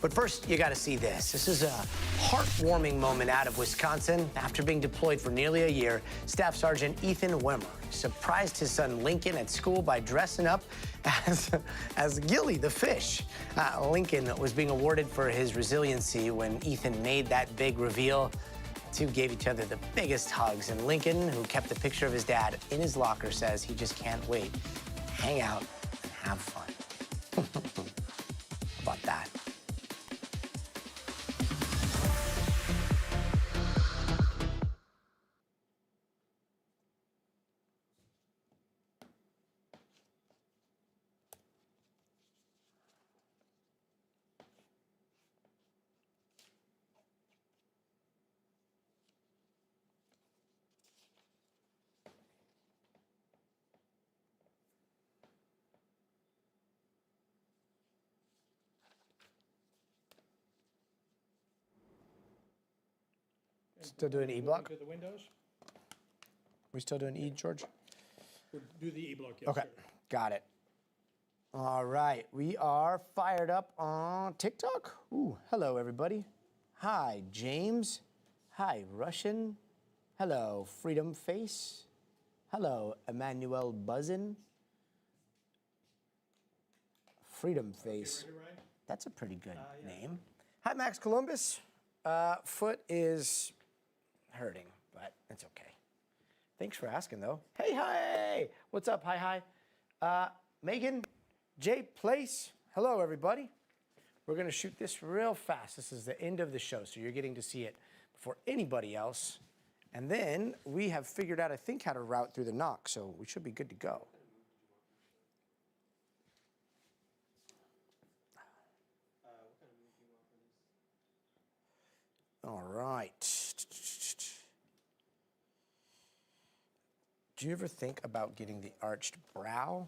But first, you got to see this. This is a heartwarming moment out of Wisconsin. After being deployed for nearly a year, Staff Sergeant Ethan Wimmer surprised his son Lincoln at school by dressing up as Gilly the fish. Lincoln was being awarded for his resiliency when Ethan made that big reveal. The two gave each other the biggest hugs, and Lincoln, who kept a picture of his dad in his locker, says he just can't wait to hang out and have fun. How about that? Still doing E-block? To the windows? We still doing E, George? We'll do the E-block, yes, Okay, sir. got it. All right, we are fired up on TikTok. Ooh, hello, everybody. Hi, James. Hi, Russian. Hello, Freedom Face. Hello, Emmanuel Buzzin. Freedom Face. Okay, ready, Ryan? That's a pretty good Yeah. name. Hi, Max Columbus. Foot is hurting, but it's okay. Thanks for asking, though. Hey, hi. What's up? Hi. Megan J. Place. Hello, everybody. We're going to shoot this real fast. This is the end of the show, so you're getting to see it before anybody else. And then we have figured out, I think, how to route through the knock, so we should be good to go. All right. Do you ever think about getting the arched brow?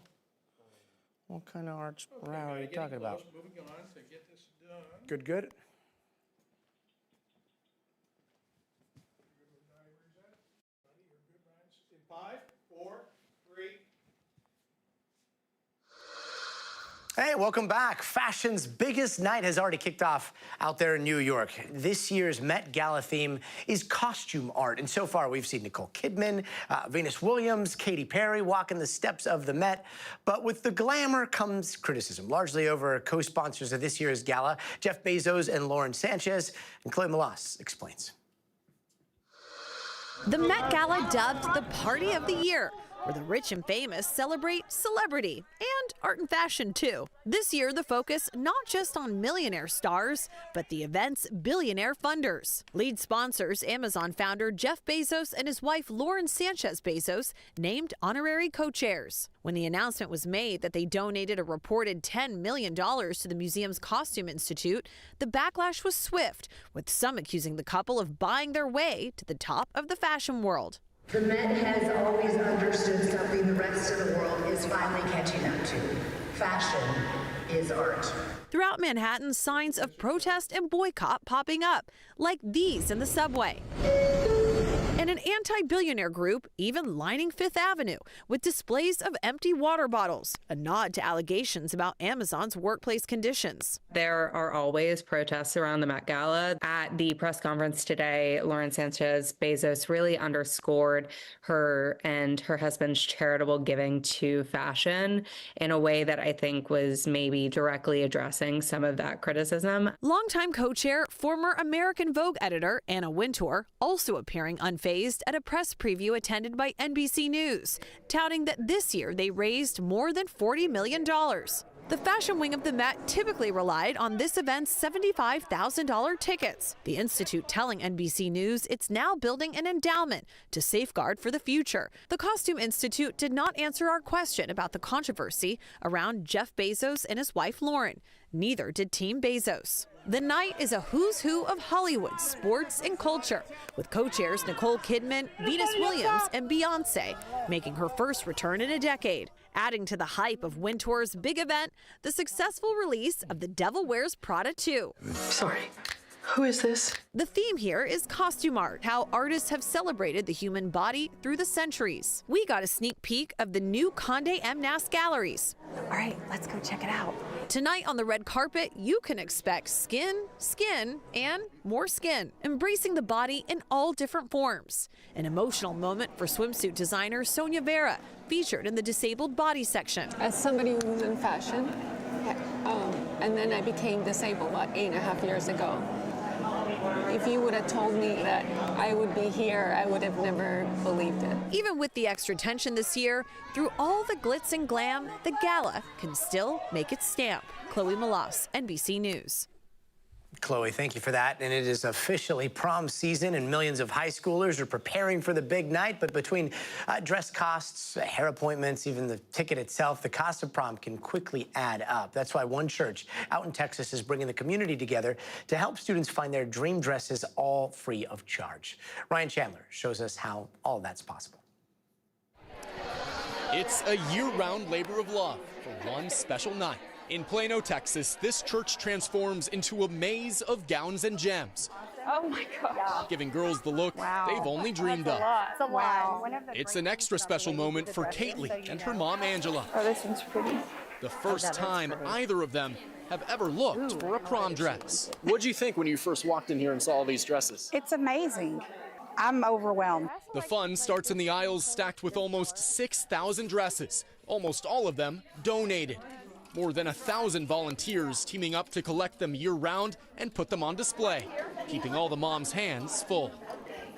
What kind of arched brow are you talking about? Moving on to get this done. Good. Good with divers at? Buddy, you're good, Ryan. In 5, 4, 3. Hey, welcome back. Fashion's biggest night has already kicked off out there in New York. This year's Met Gala theme is costume art. And so far, we've seen Nicole Kidman, Venus Williams, Katy Perry walking the steps of the Met. But with the glamour comes criticism, largely over co-sponsors of this year's gala, Jeff Bezos and Lauren Sanchez. And Chloe Malas explains. The Met Gala dubbed the Party of the Year, where the rich and famous celebrate celebrity and art and fashion too. This year, the focus not just on millionaire stars, but the event's billionaire funders. Lead sponsors, Amazon founder Jeff Bezos and his wife Lauren Sanchez Bezos, named honorary co-chairs. When the announcement was made that they donated a reported $10 million to the museum's Costume Institute, the backlash was swift, with some accusing the couple of buying their way to the top of the fashion world. The Met has always understood something the rest of the world is finally catching up to. Fashion is art. Throughout Manhattan, signs of protest and boycott popping up, like these in the subway. And an anti-billionaire group even lining Fifth Avenue with displays of empty water bottles, a nod to allegations about Amazon's workplace conditions. There are always protests around the Met Gala. At the press conference today, Lauren Sanchez Bezos really underscored her and her husband's charitable giving to fashion in a way that I think was maybe directly addressing some of that criticism. Longtime co-chair, former American Vogue editor Anna Wintour, also appearing unfazed at a press preview attended by NBC News, touting that this year they raised more than $40 million. The fashion wing of the Met typically relied on this event's $75,000 tickets. The Institute telling NBC News it's now building an endowment to safeguard for the future. The Costume Institute did not answer our question about the controversy around Jeff Bezos and his wife Lauren. Neither did Team Bezos. The night is a who's who of Hollywood, sports, and culture, with co-chairs Nicole Kidman, Venus Williams, and Beyoncé making her first return in a decade. Adding to the hype of Wintour's big event, the successful release of The Devil Wears Prada 2. Sorry, who is this? The theme here is costume art, how artists have celebrated the human body through the centuries. We got a sneak peek of the new Condé Nast galleries. All right, let's go check it out. Tonight on the red carpet, you can expect skin, skin, and more skin, embracing the body in all different forms. An emotional moment for swimsuit designer Sonia Vera, featured in the disabled body section. As somebody who was in fashion, and then I became disabled about 8.5 years ago. If you would have told me that I would be here, I would have never believed it. Even with the extra tension this year, through all the glitz and glam, the gala can still make its stamp. Chloe Malas, NBC News. Chloe, thank you for that. And it is officially prom season, and millions of high schoolers are preparing for the big night. But between dress costs, hair appointments, even the ticket itself, the cost of prom can quickly add up. That's why one church out in Texas is bringing the community together to help students find their dream dresses, all free of charge. Ryan Chandler shows us how all that's possible. It's a year-round labor of love for one special night. In Plano, Texas, this church transforms into a maze of gowns and gems. Oh my gosh. Giving girls the look they've only dreamed of. It's a lot. It's an extra special moment for Kaylee and her mom, Angela. Oh, this one's pretty. The first time either of them have ever looked for a prom dress. What'd you think when you first walked in here and saw all these dresses? It's amazing. I'm overwhelmed. The fun starts in the aisles stacked with almost 6,000 dresses, almost all of them donated. More than 1,000 volunteers teaming up to collect them year-round and put them on display, keeping all the moms' hands full.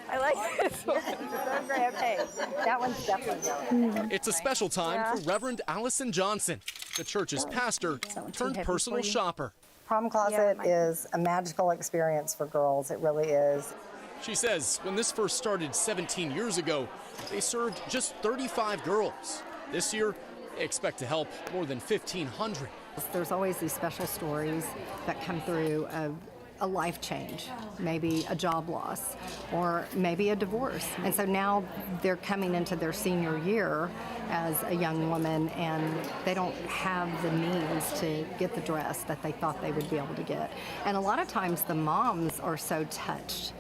I like this one. So great. Okay. That one's definitely It's a special time for Reverend Allison Johnson, the church's pastor turned personal shopper. Prom closet is a magical experience for girls. It really is. She says when this first started 17 years ago, they served just 35 girls. This year, they expect to help more than 1,500. There's always these special stories that come through of a life change, maybe a job loss, or maybe a divorce. And so now they're coming into their senior year as a young woman, and they don't have the means to get the dress that they thought they would be able to get. And a lot of times the moms are so touched.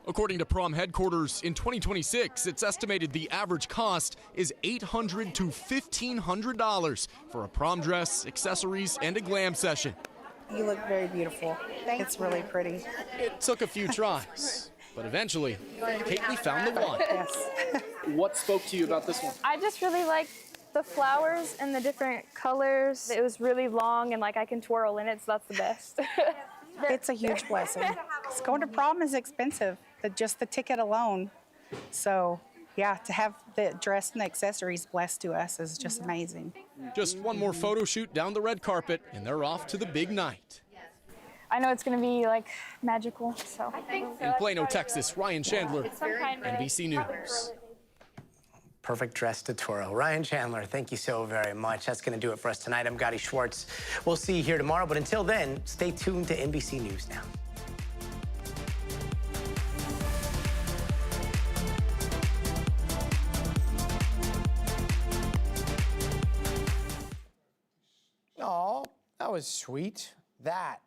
According to prom headquarters, in 2026, it's estimated the average cost is $800 to $1,500 for a prom dress, accessories, and a glam session. You look very beautiful. It's really pretty. It took a few tries, but eventually, Kaylee found the one. Yes. What spoke to you about this one? I just really like the flowers and the different colors. It was really long and like I can twirl in it, so that's the best. It's a huge blessing. Going to prom is expensive, just the ticket alone. So, yeah, to have the dress and the accessories blessed to us is just amazing. Just one more photo shoot down the red carpet, and they're off to the big night. I know it's going to be like magical, so. In Plano, Texas, Ryan Chandler, NBC News. Perfect dress to twirl. Ryan Chandler, thank you so very much. That's going to do it for us tonight. I'm Gotti Schwartz. We'll see you here tomorrow, but until then, stay tuned to NBC News now. Oh, that was sweet. I'd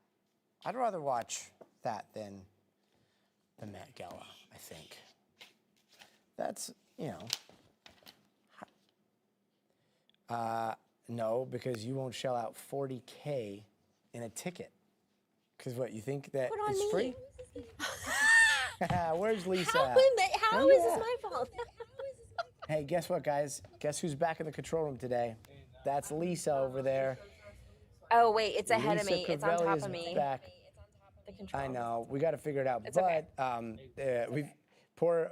rather watch that than the Met Gala, I think. That's, you know. No, because you won't shell out $40K in a ticket. Because what, you think that it's free? Where's Lisa? How is this my fault? Hey, guess what, guys? Guess who's back in the control room today? That's Lisa over there. Oh, wait, it's ahead Lisa of me. It's on top of me. Back. The control. I know. We got to figure it out. It's okay. Poor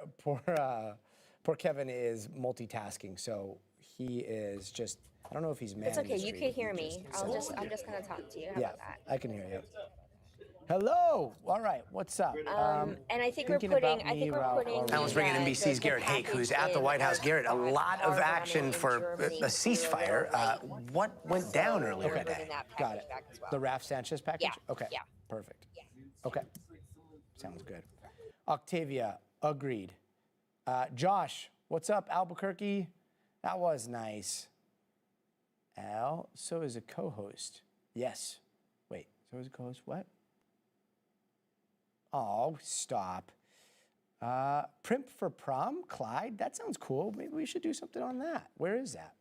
Kevin is multitasking, so he is just. I don't know if he's mad. It's okay. You can hear me. I'm just gonna talk to you. How about that? I can hear you. Hello. All right. What's up? And I think we're putting. Alan's bringing NBC's Garrett Hake, who's at the White House. Garrett, a lot of action for a ceasefire. What went down earlier today? Got it. The Raf Sanchez package. Yeah. Okay. Yeah. Perfect. Yeah. Okay. Sounds good. Octavia, agreed. Josh, what's up, Albuquerque? That was nice. Al, so is a co-host. Yes. Wait, so is a co-host what? Oh, stop. Primp for prom, Clyde? That sounds cool. Maybe we should do something on that. Where is that?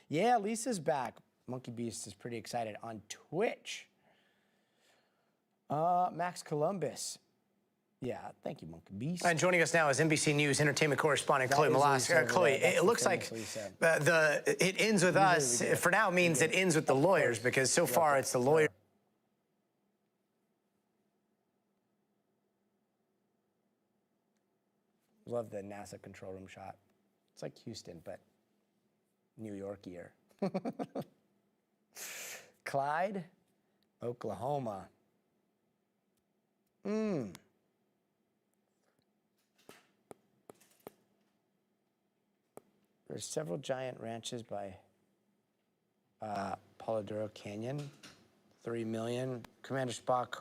Yeah, Lisa's back. Monkey Beast is pretty excited on Twitch. Max Columbus. Yeah, thank you, Monkey Beast. And joining us now is NBC News entertainment correspondent Chloe Malaska. Chloe, it looks like it ends with us. For now, means it ends with the lawyers, because so far it's the lawyers. Love the NASA control room shot. It's like Houston, but New York-ier. Clyde, Oklahoma. There's several giant ranches by Polidoro Canyon. 3 million. Commander Spock,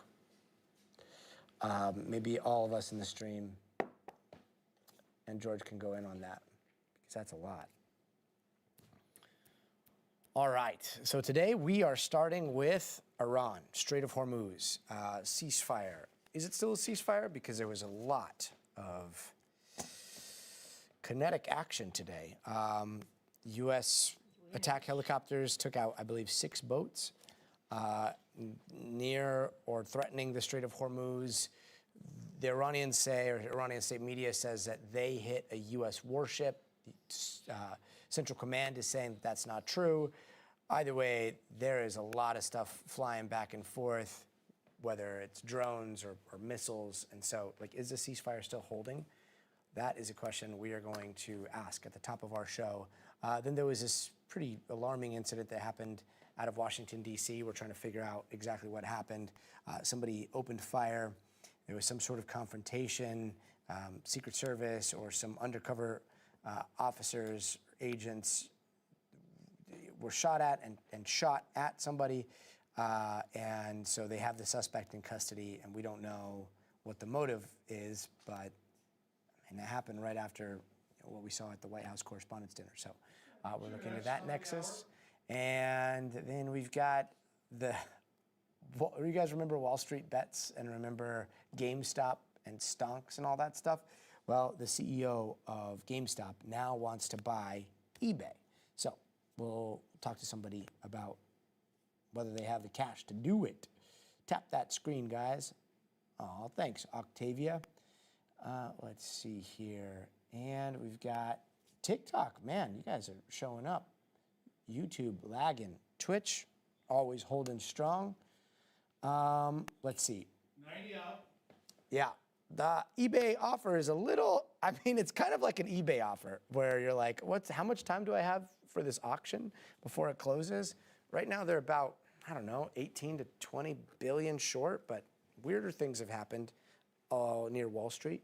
maybe all of us in the stream, and George can go in on that, because that's a lot. All right, so today we are starting with Iran, Strait of Hormuz, ceasefire. Is it still a ceasefire? Because there was a lot of kinetic action today. U.S. attack helicopters took out, I believe, 6 boats near or threatening the Strait of Hormuz. The Iranians say, or Iranian state media says, that they hit a U.S. warship. Central Command is saying that that's not true. Either way, there is a lot of stuff flying back and forth, whether it's drones or missiles. And so, like, is the ceasefire still holding? That is a question we are going to ask at the top of our show. Then there was this pretty alarming incident that happened out of Washington, D.C. We're trying to figure out exactly what happened. Somebody opened fire. There was some sort of confrontation, Secret Service or some undercover officers, agents were shot at and shot at somebody. And so they have the suspect in custody, and we don't know what the motive is, but and that happened right after what we saw at the White House Correspondents' Dinner. So we're looking at that nexus. And then we've got you guys remember Wall Street Bets and remember GameStop and stonks and all that stuff? Well, the CEO of GameStop now wants to buy eBay. So we'll talk to somebody about whether they have the cash to do it. Tap that screen, guys. Oh, thanks, Octavia. Let's see here. And we've got TikTok. Man, you guys are showing up. YouTube lagging. Twitch, always holding strong. Let's see. 90 out. Yeah. The eBay offer is a little, I mean, it's kind of like an eBay offer where you're like, how much time do I have for this auction before it closes? Right now they're about, I don't know, 18 to 20 billion short, but weirder things have happened near Wall Street.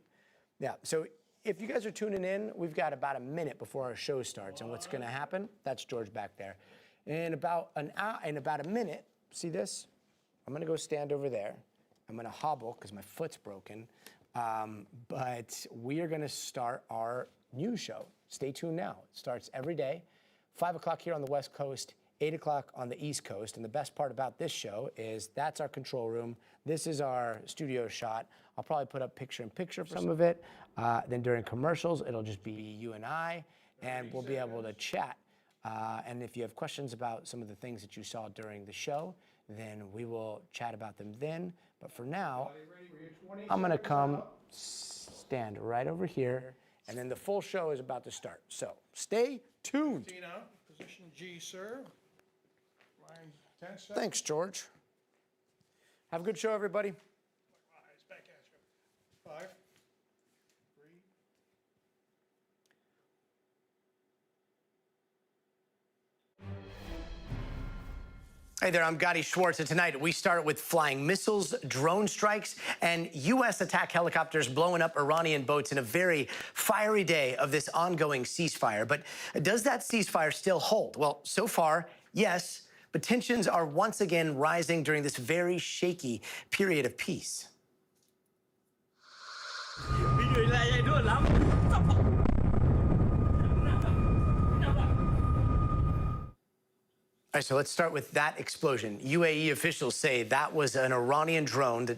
Yeah, so if you guys are tuning in, we've got about a minute before our show starts, and what's gonna happen, that's George back there. In about a minute, see this? I'm gonna go stand over there. I'm gonna hobble because my foot's broken, but we are gonna start our news show. Stay tuned now. It starts every day, 5 o'clock here on the West Coast, 8 o'clock on the East Coast. And the best part about this show is that's our control room. This is our studio shot. I'll probably put up picture-in-picture for some of it. Then during commercials, it'll just be you and I, and we'll be able to chat. And if you have questions about some of the things that you saw during the show, then we will chat about them then. But for now, I'm gonna come stand right over here, and then the full show is about to start. So stay tuned. Position G, sir. Line 10 seconds. Thanks, George. Have a good show, everybody. Eyes back at you. 5, 3. Hey there, I'm Gotti Schwartz, and tonight we start with flying missiles, drone strikes, and U.S. attack helicopters blowing up Iranian boats in a very fiery day of this ongoing ceasefire. But does that ceasefire still hold? Well, so far, yes, but tensions are once again rising during this very shaky period of peace. All right, so let's start with that explosion. UAE officials say that was an Iranian drone that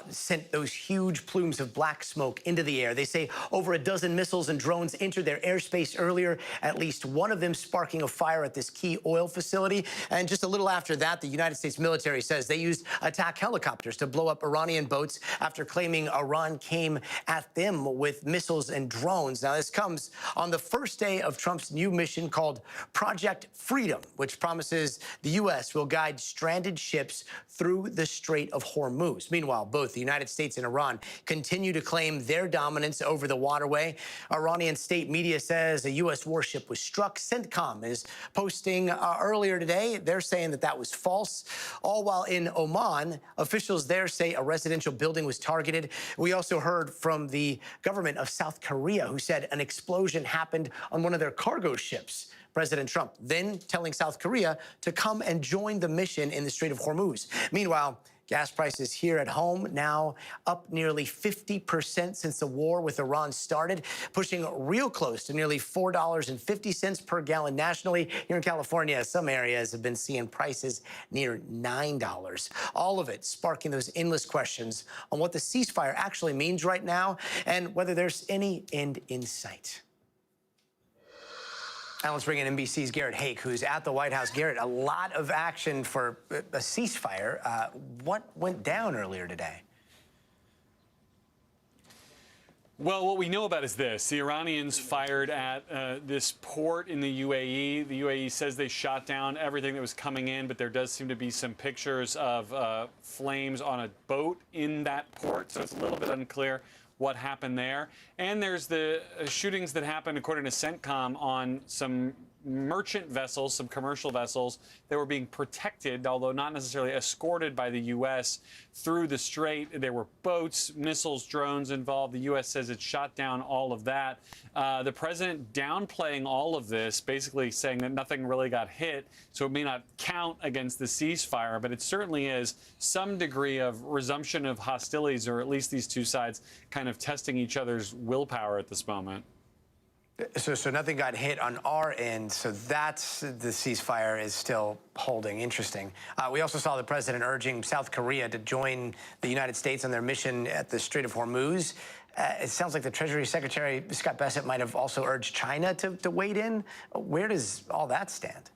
sent those huge plumes of black smoke into the air. They say over a dozen missiles and drones entered their airspace earlier, at least one of them sparking a fire at this key oil facility. And just a little after that, the United States military says they used attack helicopters to blow up Iranian boats after claiming Iran came at them with missiles and drones. Now, this comes on the first day of Trump's new mission called Project Freedom, which promises the U.S. will guide stranded ships through the Strait of Hormuz. Meanwhile, both the United States and Iran continue to claim their dominance over the waterway. Iranian state media says a U.S. warship was struck. CENTCOM is posting earlier today. They're saying that that was false. All while in Oman, officials there say a residential building was targeted. We also heard from the government of South Korea, who said an explosion happened on one of their cargo ships. President Trump then telling South Korea to come and join the mission in the Strait of Hormuz. Meanwhile, gas prices here at home now up nearly 50% since the war with Iran started, pushing real close to nearly $4.50 per gallon nationally. Here in California, some areas have been seeing prices near $9. All of it sparking those endless questions on what the ceasefire actually means right now and whether there's any end in sight. Now let's bring in NBC's Garrett Hake, who's at the White House. Garrett, a lot of action for a ceasefire. What went down earlier today? Well, what we know about is this. The Iranians fired at this port in the UAE. The UAE says they shot down everything that was coming in, but there does seem to be some pictures of flames on a boat in that port, so it's a little bit unclear what happened there. And there's the shootings that happened, according to CENTCOM, on some merchant vessels, some commercial vessels that were being protected, although not necessarily escorted by the U.S. through the strait. There were boats, missiles, drones involved. The U.S. says it shot down all of that. The president downplaying all of this, basically saying that nothing really got hit, so it may not count against the ceasefire, but it certainly is some degree of resumption of hostilities, or at least these two sides kind of testing each other's willpower at this moment. So nothing got hit on our end, so that's the ceasefire is still holding. Interesting. We also saw the president urging South Korea to join the United States on their mission at the Strait of Hormuz. It sounds like the Treasury Secretary, Scott Bessent, might have also urged China to wade in. Where does all that stand?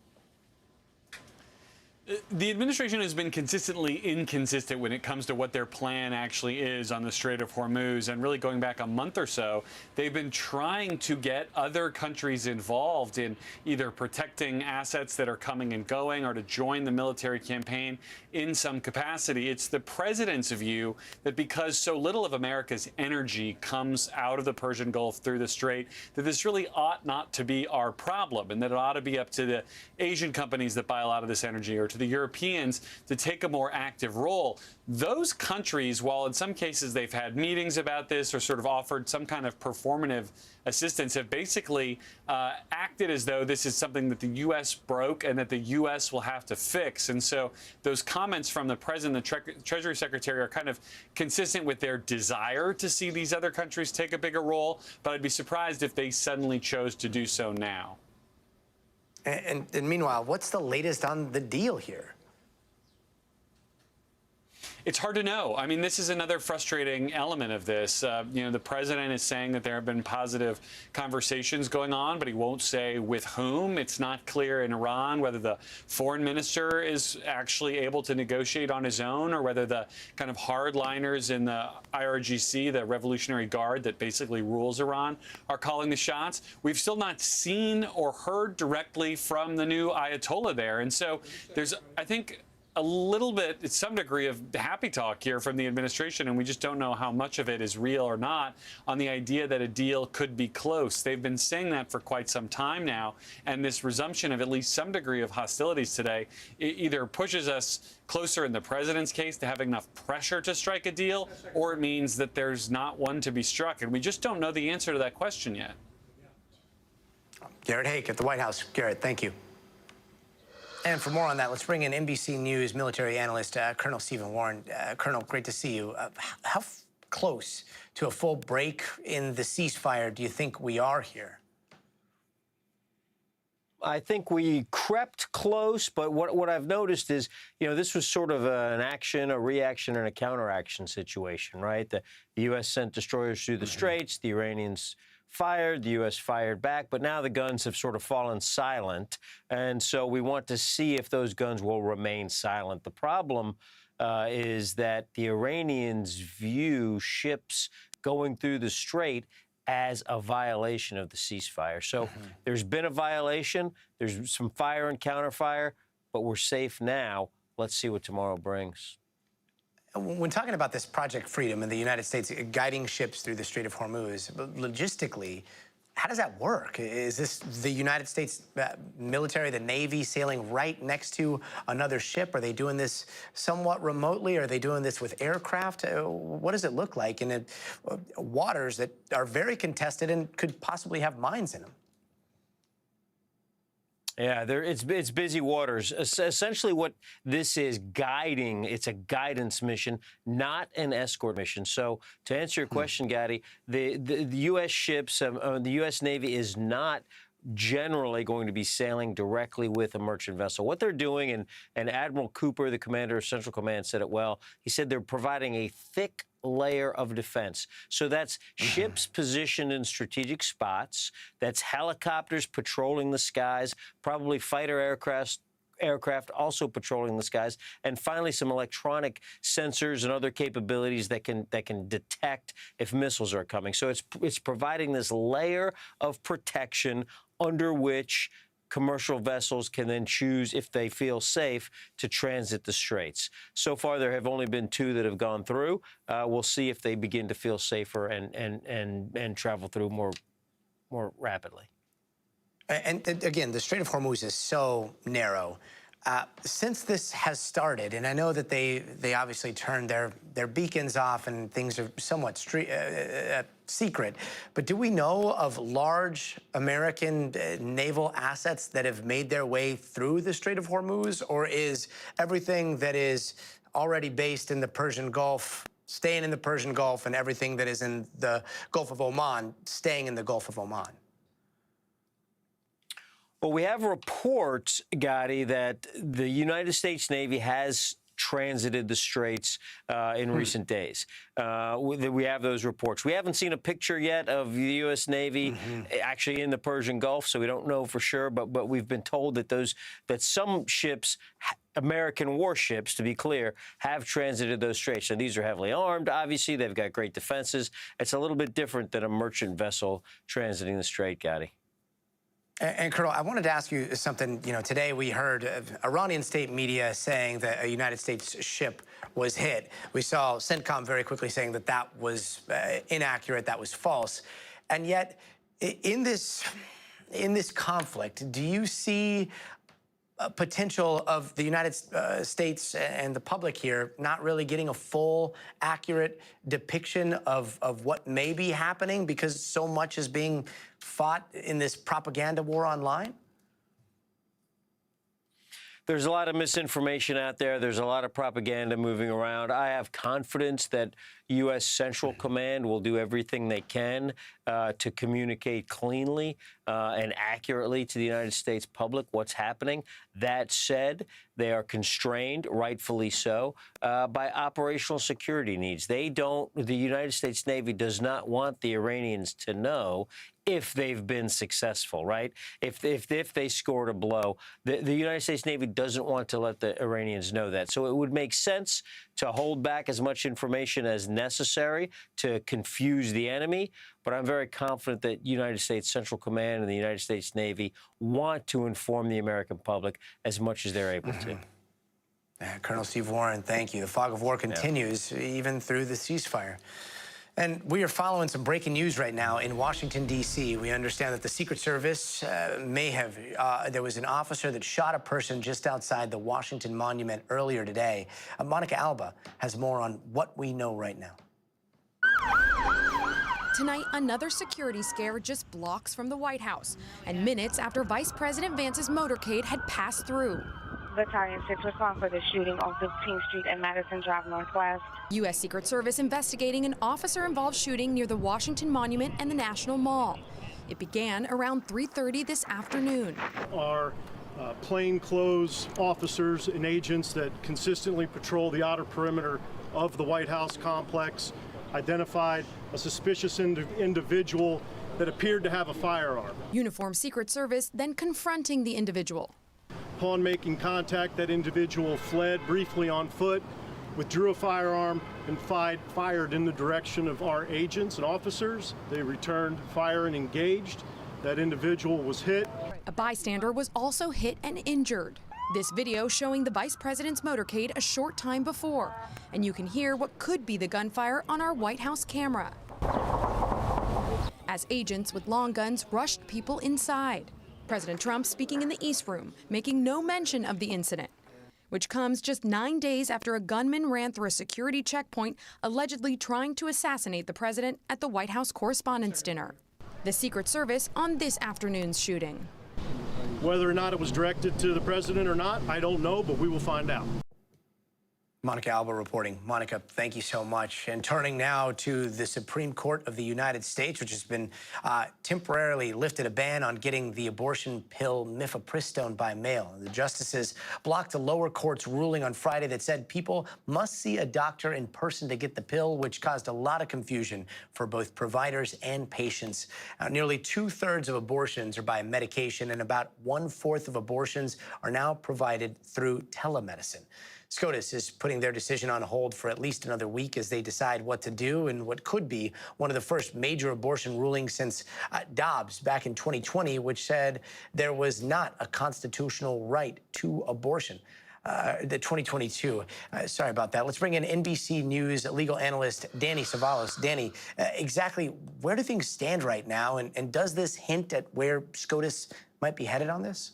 The administration has been consistently inconsistent when it comes to what their plan actually is on the Strait of Hormuz. And really going back a month or so, they've been trying to get other countries involved in either protecting assets that are coming and going or to join the military campaign in some capacity. It's the president's view that because so little of America's energy comes out of the Persian Gulf through the Strait, that this really ought not to be our problem, and that it ought to be up to the Asian companies that buy a lot of this energy, or to the Europeans to take a more active role. Those countries, while in some cases they've had meetings about this or sort of offered some kind of performative assistance, have basically acted as though this is something that the U.S. broke and that the U.S. will have to fix. And so those comments from the president, the Treasury Secretary, are kind of consistent with their desire to see these other countries take a bigger role, but I'd be surprised if they suddenly chose to do so now. And meanwhile, what's the latest on the deal here? It's hard to know. I mean, this is another frustrating element of this. The president is saying that there have been positive conversations going on, but he won't say with whom. It's not clear in Iran whether the foreign minister is actually able to negotiate on his own, or whether the kind of hardliners in the IRGC, the Revolutionary Guard that basically rules Iran, are calling the shots. We've still not seen or heard directly from the new Ayatollah there. And so there's, I think, a little bit, it's some degree of happy talk here from the administration, and we just don't know how much of it is real or not, on the idea that a deal could be close. They've been saying that for quite some time now, and this resumption of at least some degree of hostilities today either pushes us closer in the president's case to having enough pressure to strike a deal, or it means that there's not one to be struck, and we just don't know the answer to that question yet. Garrett Hake at the White House. Garrett, thank you. And for more on that, let's bring in NBC News military analyst Colonel Stephen Warren. Colonel, great to see you. How close to a full break in the ceasefire do you think we are here? I think we crept close, but what I've noticed is, this was sort of an action, a reaction, and a counteraction situation, right? The U.S. sent destroyers through the straits, the Iranians fired, the U.S. fired back, but now the guns have sort of fallen silent, and so we want to see if those guns will remain silent. The problem is that the Iranians view ships going through the strait as a violation of the ceasefire. So there's been a violation, there's some fire and counterfire, but we're safe now. Let's see what tomorrow brings. When talking about this Project Freedom and the United States guiding ships through the Strait of Hormuz, logistically, how does that work? Is this the United States military, the Navy, sailing right next to another ship? Are they doing this somewhat remotely? Are they doing this with aircraft? What does it look like in waters that are very contested and could possibly have mines in them? Yeah, it's busy waters. Essentially what this is guiding, it's a guidance mission, not an escort mission. So to answer your question, Gadi, the U.S. ships, the U.S. Navy is not generally going to be sailing directly with a merchant vessel. What they're doing, and Admiral Cooper, the commander of Central Command, said it well, he said they're providing a thick layer of defense. So that's ships positioned in strategic spots, that's helicopters patrolling the skies, probably fighter aircraft also patrolling the skies, and finally some electronic sensors and other capabilities that can detect if missiles are coming. So it's providing this layer of protection under which commercial vessels can then choose, if they feel safe, to transit the straits. So far, there have only been 2 that have gone through. We'll see if they begin to feel safer and travel through more rapidly. And again, the Strait of Hormuz is so narrow. Since this has started, and I know that they obviously turned their beacons off and things are somewhat secret, but do we know of large American naval assets that have made their way through the Strait of Hormuz, or is everything that is already based in the Persian Gulf staying in the Persian Gulf, and everything that is in the Gulf of Oman staying in the Gulf of Oman? Well, we have reports, Gadi, that the United States Navy has transited the straits in recent days. We have those reports. We haven't seen a picture yet of the U.S. Navy actually in the Persian Gulf, so we don't know for sure. But we've been told that some ships, American warships, to be clear, have transited those straits. And these are heavily armed. Obviously, they've got great defenses. It's a little bit different than a merchant vessel transiting the strait, Gadi. And Colonel, I wanted to ask you something. Today we heard Iranian state media saying that a United States ship was hit. We saw CENTCOM very quickly saying that that was inaccurate, that was false. And yet, in this conflict, do you see potential of the United States and the public here not really getting a full, accurate depiction of what may be happening because so much is being fought in this propaganda war online? There's a lot of misinformation out there. There's a lot of propaganda moving around. I have confidence that U.S. Central Command will do everything they can to communicate cleanly and accurately to the United States public what's happening. That said, they are constrained, rightfully so, by operational security needs. The United States Navy does not want the Iranians to know if they've been successful, right? If they scored a blow, the United States Navy doesn't want to let the Iranians know that. So it would make sense to hold back as much information as necessary to confuse the enemy. But I'm very confident that United States Central Command and the United States Navy want to inform the American public as much as they're able to. Colonel Steve Warren, thank you. The fog of war continues even through the ceasefire. And we are following some breaking news right now in Washington, D.C. We understand that the Secret Service there was an officer that shot a person just outside the Washington Monument earlier today. Monica Alba has more on what we know right now. Tonight, another security scare just blocks from the White House, and minutes after Vice President Vance's motorcade had passed through. Battalion 6 respond for the shooting on 15th Street and Madison Drive Northwest. U.S. Secret Service investigating an officer-involved shooting near the Washington Monument and the National Mall. It began around 3:30 this afternoon. Our plainclothes officers and agents that consistently patrol the outer perimeter of the White House complex identified a suspicious individual that appeared to have a firearm. Uniformed Secret Service then confronting the individual. Upon making contact, that individual fled briefly on foot, withdrew a firearm, and fired in the direction of our agents and officers. They returned fire and engaged. That individual was hit. A bystander was also hit and injured. This video showing the vice president's motorcade a short time before. And you can hear what could be the gunfire on our White House camera. As agents with long guns rushed people inside. President Trump speaking in the East Room, making no mention of the incident, which comes just 9 days after a gunman ran through a security checkpoint, allegedly trying to assassinate the president at the White House Correspondents' Dinner. The Secret Service on this afternoon's shooting. Whether or not it was directed to the president or not, I don't know, but we will find out. Monica Alba reporting. Monica, thank you so much. And turning now to the Supreme Court of the United States, which has been temporarily lifted a ban on getting the abortion pill mifepristone by mail. The justices blocked the lower court's ruling on Friday that said people must see a doctor in person to get the pill, which caused a lot of confusion for both providers and patients. Nearly 2/3 of abortions are by medication, and about 1/4 of abortions are now provided through telemedicine. SCOTUS is putting their decision on hold for at least another week as they decide what to do in what could be one of the first major abortion rulings since Dobbs back in 2020, which said there was not a constitutional right to abortion. The 2022. Sorry about that. Let's bring in NBC News legal analyst Danny Savalos. Danny, exactly where do things stand right now, and does this hint at where SCOTUS might be headed on this?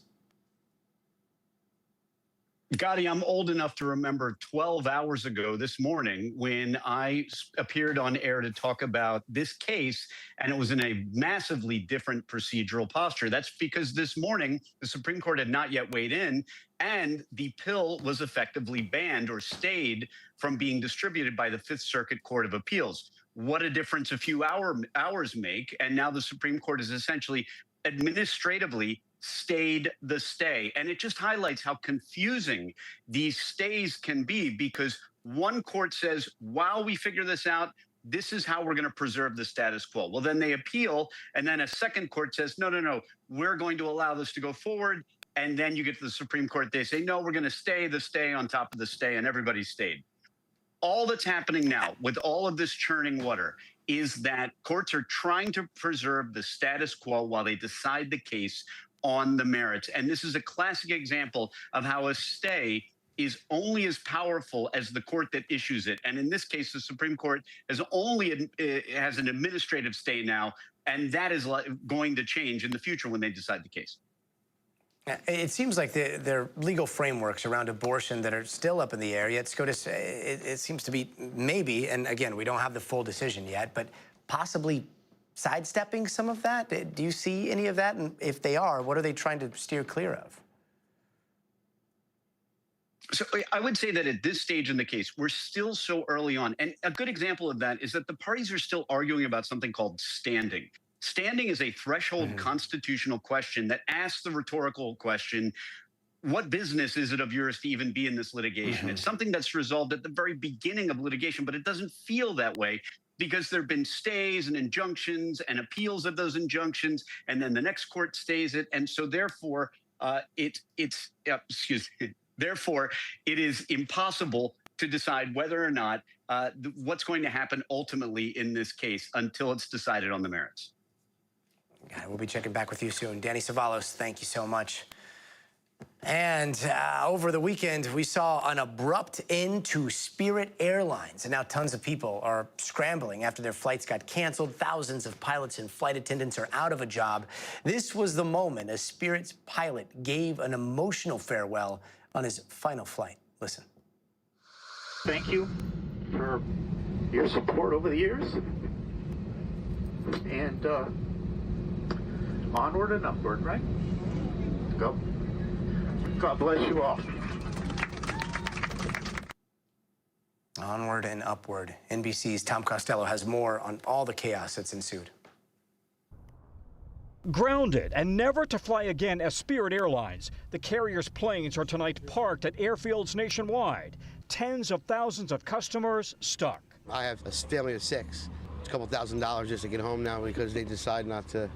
Gotti, I'm old enough to remember 12 hours ago this morning when I appeared on air to talk about this case, and it was in a massively different procedural posture. That's because this morning, the Supreme Court had not yet weighed in, and the pill was effectively banned or stayed from being distributed by the Fifth Circuit Court of Appeals. What a difference a few hours make, and now the Supreme Court is essentially administratively stayed the stay. And it just highlights how confusing these stays can be, because one court says, while we figure this out, this is how we're going to preserve the status quo. Well, then they appeal, and then a second court says, no, we're going to allow this to go forward. And then you get to the Supreme Court, they say, no, we're going to stay the stay on top of the stay, and everybody stayed. All that's happening now with all of this churning water is that courts are trying to preserve the status quo while they decide the case on the merits. And this is a classic example of how a stay is only as powerful as the court that issues it. And in this case, the Supreme Court has an administrative stay now, and that is going to change in the future when they decide the case. It seems like there are legal frameworks around abortion that are still up in the air, yet SCOTUS, it seems to be maybe, and again, we don't have the full decision yet, but possibly sidestepping some of that? Do you see any of that? And if they are, what are they trying to steer clear of? So I would say that at this stage in the case, we're still so early on. And a good example of that is that the parties are still arguing about something called standing. Standing is a threshold constitutional question that asks the rhetorical question, what business is it of yours to even be in this litigation? It's something that's resolved at the very beginning of litigation, but it doesn't feel that way, because there have been stays and injunctions and appeals of those injunctions, and then the next court stays it. And so therefore, therefore, it is impossible to decide whether or not what's going to happen ultimately in this case until it's decided on the merits. We'll be checking back with you soon. Danny Savalos, thank you so much. And over the weekend, we saw an abrupt end to Spirit Airlines. And now tons of people are scrambling after their flights got canceled. Thousands of pilots and flight attendants are out of a job. This was the moment a Spirit's pilot gave an emotional farewell on his final flight. Listen. Thank you for your support over the years. And onward and upward, right? Let's go. God bless you all. Onward and upward. NBC's Tom Costello has more on all the chaos that's ensued. Grounded and never to fly again as Spirit Airlines, the carrier's planes are tonight parked at airfields nationwide. Tens of thousands of customers stuck. I have a family of 6. It's a couple $1,000s just to get home now because they decide not to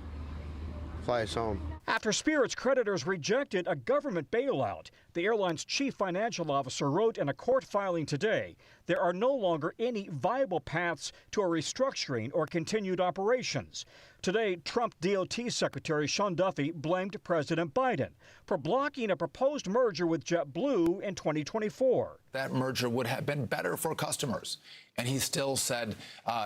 fly us home. After Spirit's creditors rejected a government bailout, the airline's chief financial officer wrote in a court filing today, there are no longer any viable paths to a restructuring or continued operations. Today, Trump DOT Secretary Sean Duffy blamed President Biden for blocking a proposed merger with JetBlue in 2024. That merger would have been better for customers, and he still said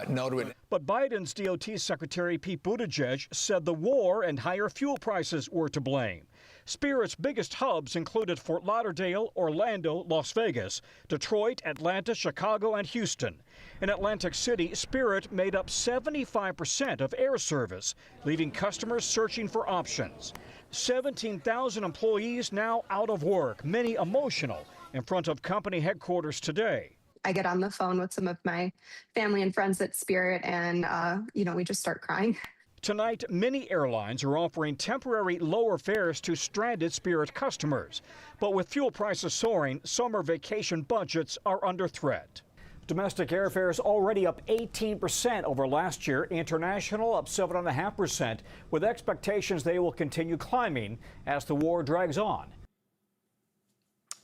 no to it. But Biden's DOT Secretary Pete Buttigieg said the war and higher fuel prices were to blame. Spirit's biggest hubs included Fort Lauderdale, Orlando, Las Vegas, Detroit, Atlanta, Chicago, and Houston. In Atlantic City, Spirit made up 75% of air service, leaving customers searching for options. 17,000 employees now out of work, many emotional, in front of company headquarters today. I get on the phone with some of my family and friends at Spirit, and, we just start crying. Tonight, many airlines are offering temporary lower fares to stranded Spirit customers. But with fuel prices soaring, summer vacation budgets are under threat. Domestic airfares already up 18% over last year, international up 7.5%, with expectations they will continue climbing as the war drags on.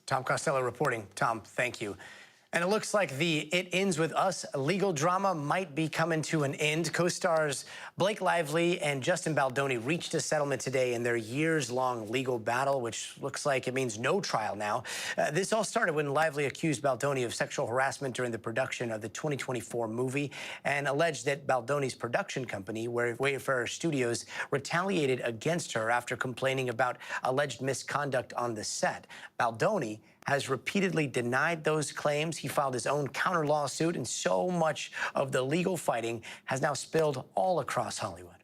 Tom Costello reporting. Tom, thank you. And it looks like the It Ends With Us legal drama might be coming to an end. Co-stars Blake Lively and Justin Baldoni reached a settlement today in their years-long legal battle, which looks like it means no trial now. This all started when Lively accused Baldoni of sexual harassment during the production of the 2024 movie and alleged that Baldoni's production company, Wayfarer Studios, retaliated against her after complaining about alleged misconduct on the set. Baldoni has repeatedly denied those claims. He filed his own counter lawsuit, and so much of the legal fighting has now spilled all across Hollywood.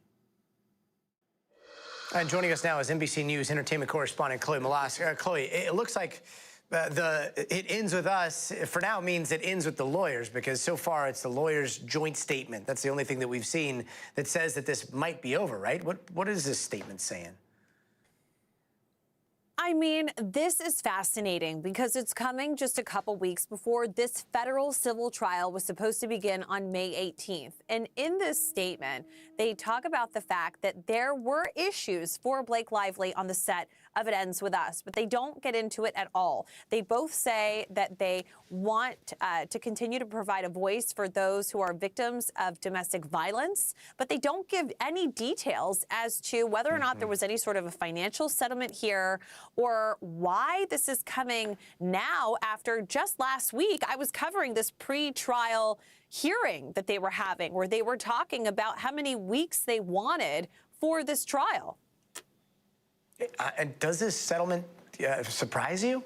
And joining us now is NBC News entertainment correspondent Chloe Malas. Chloe, it looks like It Ends With Us, for now, means it ends with the lawyers, because so far it's the lawyers' joint statement. That's the only thing that we've seen that says that this might be over, right? What is this statement saying? I mean, this is fascinating because it's coming just a couple weeks before this federal civil trial was supposed to begin on May 18th. And in this statement, they talk about the fact that there were issues for Blake Lively on the set of It Ends With Us, but they don't get into it at all. They both say that they want to continue to provide a voice for those who are victims of domestic violence, but they don't give any details as to whether or not there was any sort of a financial settlement here or why this is coming now after just last week I was covering this pre-trial hearing that they were having where they were talking about how many weeks they wanted for this trial. And does this settlement surprise you?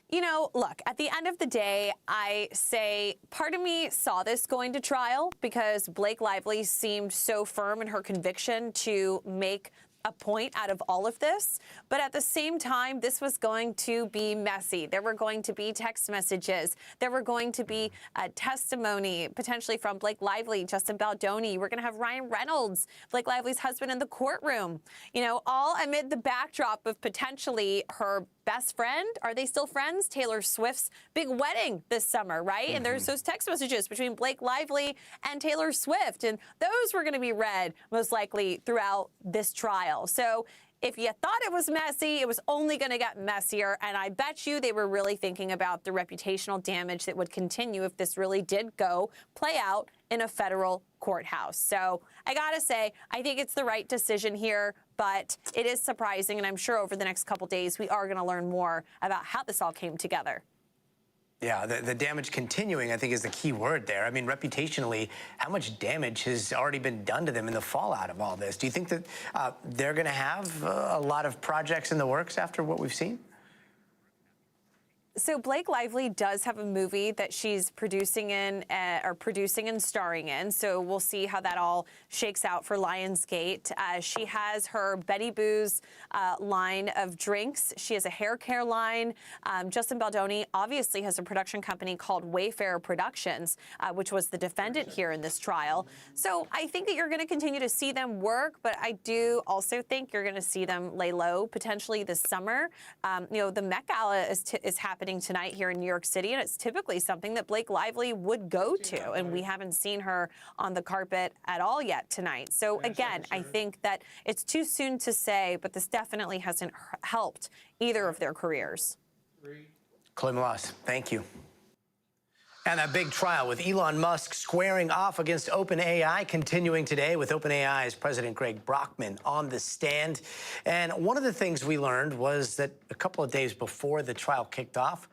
You know, look, at the end of the day, I say part of me saw this going to trial because Blake Lively seemed so firm in her conviction to make a point out of all of this. But at the same time, this was going to be messy. There were going to be text messages. There were going to be testimony, potentially from Blake Lively, Justin Baldoni. We're going to have Ryan Reynolds, Blake Lively's husband, in the courtroom. You know, all amid the backdrop of potentially her best friend, are they still friends? Taylor Swift's big wedding this summer, right? And there's those text messages between Blake Lively and Taylor Swift, and those were going to be read most likely throughout this trial. So if you thought it was messy, it was only going to get messier, and I bet you they were really thinking about the reputational damage that would continue if this really did play out in a federal courthouse. So I gotta say, I think it's the right decision here, but it is surprising, and I'm sure over the next couple days we are going to learn more about how this all came together. Yeah, the damage continuing, I think, is the key word there. I mean, reputationally, how much damage has already been done to them in the fallout of all this? Do you think that they're going to have a lot of projects in the works after what we've seen? So Blake Lively does have a movie that she's producing and starring in. So we'll see how that all shakes out for Lionsgate. She has her Betty Boo's line of drinks. She has a hair care line. Justin Baldoni obviously has a production company called Wayfarer Productions, which was the defendant here in this trial. So I think that you're going to continue to see them work, but I do also think you're going to see them lay low potentially this summer. The Met Gala is happening tonight here in New York City, and it's typically something that Blake Lively would go to, and we haven't seen her on the carpet at all yet tonight. So again, I think that it's too soon to say, but this definitely hasn't helped either of their careers. Chloe Malas, thank you. And that big trial with Elon Musk squaring off against OpenAI continuing today with OpenAI's President Greg Brockman on the stand. And one of the things we learned was that a couple of days before the trial kicked off,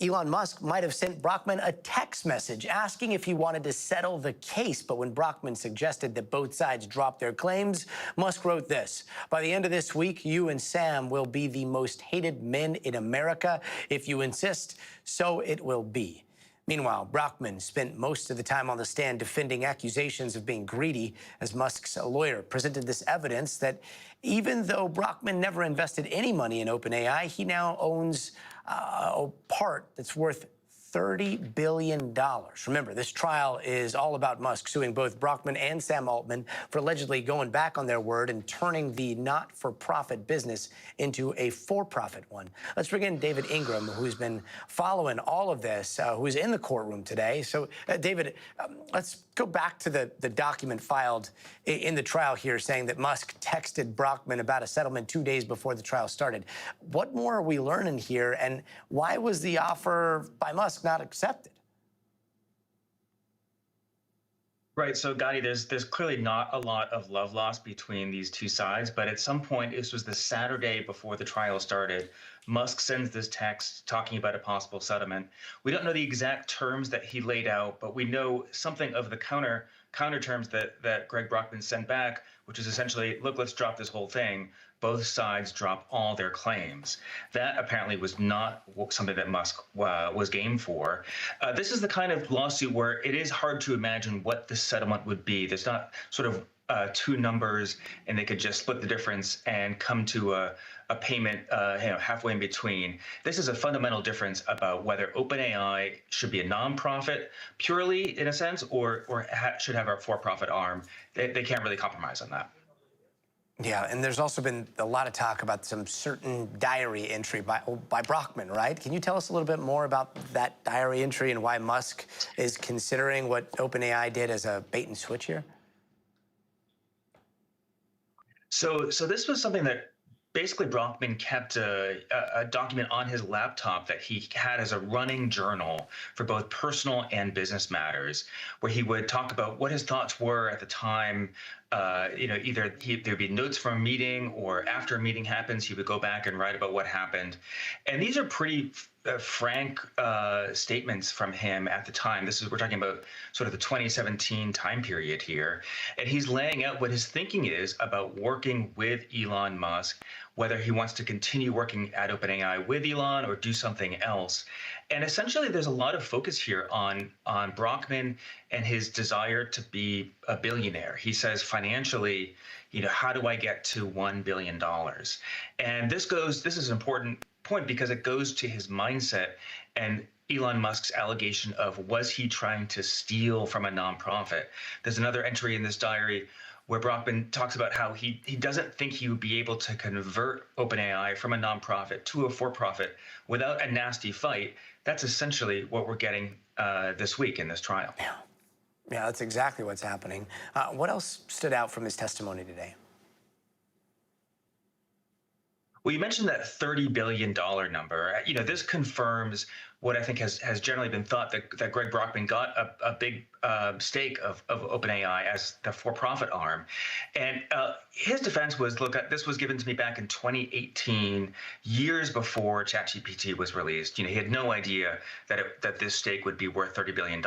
Elon Musk might have sent Brockman a text message asking if he wanted to settle the case. But when Brockman suggested that both sides drop their claims, Musk wrote this: "By the end of this week, you and Sam will be the most hated men in America. If you insist, so it will be." Meanwhile, Brockman spent most of the time on the stand defending accusations of being greedy as Musk's lawyer presented this evidence that even though Brockman never invested any money in OpenAI, he now owns a part that's worth $30 billion. Remember, this trial is all about Musk suing both Brockman and Sam Altman for allegedly going back on their word and turning the not-for-profit business into a for-profit one. Let's bring in David Ingram, who's been following all of this, who's in the courtroom today. So, David, let's go back to the document filed in the trial here saying that Musk texted Brockman about a settlement 2 days before the trial started. What more are we learning here, and why was the offer by Musk not accepted? Right. So, Gotti, there's clearly not a lot of love lost between these two sides. But at some point, this was the Saturday before the trial started, Musk sends this text talking about a possible settlement. We don't know the exact terms that he laid out, but we know something of the counter terms that Greg Brockman sent back, which is essentially, look, let's drop this whole thing. Both sides drop all their claims. That apparently was not something that Musk was game for. This is the kind of lawsuit where it is hard to imagine what the settlement would be. There's not sort of two numbers and they could just split the difference and come to a payment halfway in between. This is a fundamental difference about whether OpenAI should be a nonprofit purely, in a sense, or should have a for-profit arm. They can't really compromise on that. Yeah, and there's also been a lot of talk about some certain diary entry by Brockman, right? Can you tell us a little bit more about that diary entry and why Musk is considering what OpenAI did as a bait and switch here? So this was something that basically Brockman kept a document on his laptop that he had as a running journal for both personal and business matters, where he would talk about what his thoughts were at the time. Either there'd be notes from a meeting, or after a meeting happens, he would go back and write about what happened. And these are pretty frank statements from him at the time. We're talking about sort of the 2017 time period here. And he's laying out what his thinking is about working with Elon Musk, whether he wants to continue working at OpenAI with Elon or do something else. And essentially, there's a lot of focus here on Brockman and his desire to be a billionaire. He says financially, how do I get to $1 billion? And this is an important point because it goes to his mindset and Elon Musk's allegation of, was he trying to steal from a nonprofit? There's another entry in this diary where Brockman talks about how he doesn't think he would be able to convert OpenAI from a nonprofit to a for-profit without a nasty fight. That's essentially what we're getting this week in this trial. Yeah, that's exactly what's happening. What else stood out from his testimony today? Well, you mentioned that $30 billion number. This confirms what I think has generally been thought, that Greg Brockman got a big stake of OpenAI as the for-profit arm. And his defense was, look, this was given to me back in 2018, years before ChatGPT was released. He had no idea that this stake would be worth $30 billion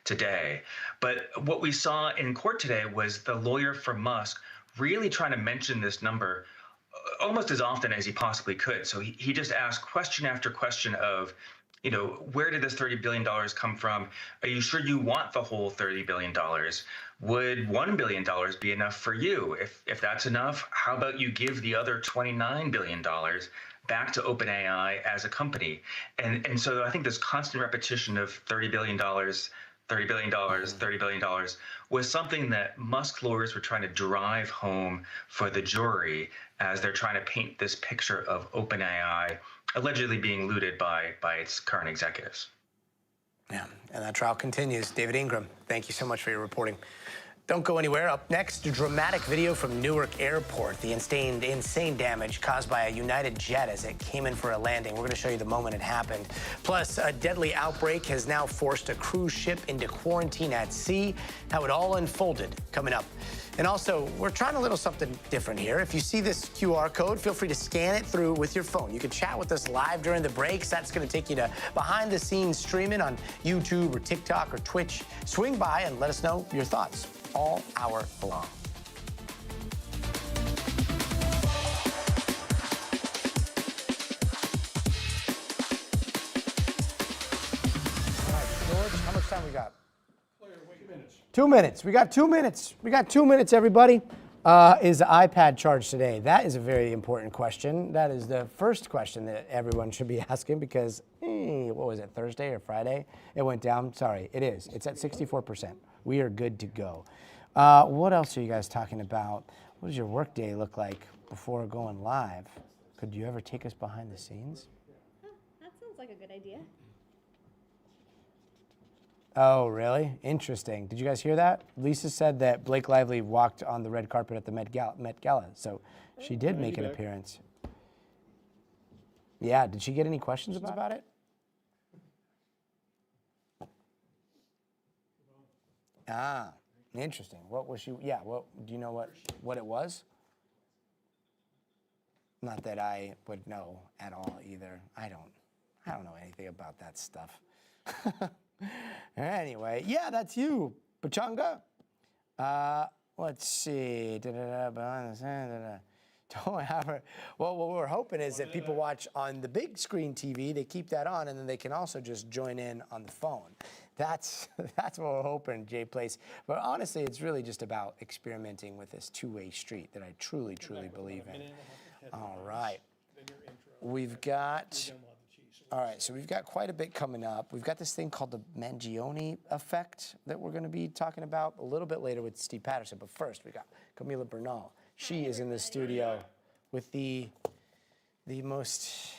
today. But what we saw in court today was the lawyer for Musk really trying to mention this number almost as often as he possibly could. So he just asked question after question of, where did this $30 billion come from? Are you sure you want the whole $30 billion? Would $1 billion be enough for you? If that's enough, how about you give the other $29 billion back to OpenAI as a company? And so I think this constant repetition of $30 billion, $30 billion, $30 billion was something that Musk lawyers were trying to drive home for the jury as they're trying to paint this picture of OpenAI allegedly being looted by its current executives. Yeah, and that trial continues. David Ingram, thank you so much for your reporting. Don't go anywhere. Up next, a dramatic video from Newark Airport. The insane damage caused by a United jet as it came in for a landing. We're going to show you the moment it happened. Plus, a deadly outbreak has now forced a cruise ship into quarantine at sea. How it all unfolded coming up. And also, we're trying a little something different here. If you see this QR code, feel free to scan it through with your phone. You can chat with us live during the breaks. That's going to take you to behind-the-scenes streaming on YouTube or TikTok or Twitch. Swing by and let us know your thoughts all hour long. All right, George, how much time we got? 2 minutes. We got 2 minutes. We got 2 minutes, everybody. Is the iPad charged today? That is a very important question. That is the first question that everyone should be asking because, what was it, Thursday or Friday? It went down. Sorry, it is. It's at 64%. We are good to go. What else are you guys talking about? What does your workday look like before going live? Could you ever take us behind the scenes? That sounds like a good idea. Oh, really? Interesting. Did you guys hear that? Lisa said that Blake Lively walked on the red carpet at the Met Gala. So she did make an appearance. Yeah, did she get any questions about it? Ah, interesting. What was she? Yeah, do you know what it was? Not that I would know at all either. I don't know anything about that stuff. Anyway, yeah, that's you, Pachanga. Let's see. Don't have her. Well, what we're hoping is that people watch on the big screen TV, they keep that on, and then they can also just join in on the phone. That's what we're hoping, Jay Place. But honestly, it's really just about experimenting with this two-way street that I truly, truly believe in. All right. We've got... All right, so we've got quite a bit coming up. We've got this thing called the Mangione effect that we're going to be talking about a little bit later with Steve Patterson. But first, we got Camila Bernal. She is in the studio with the most,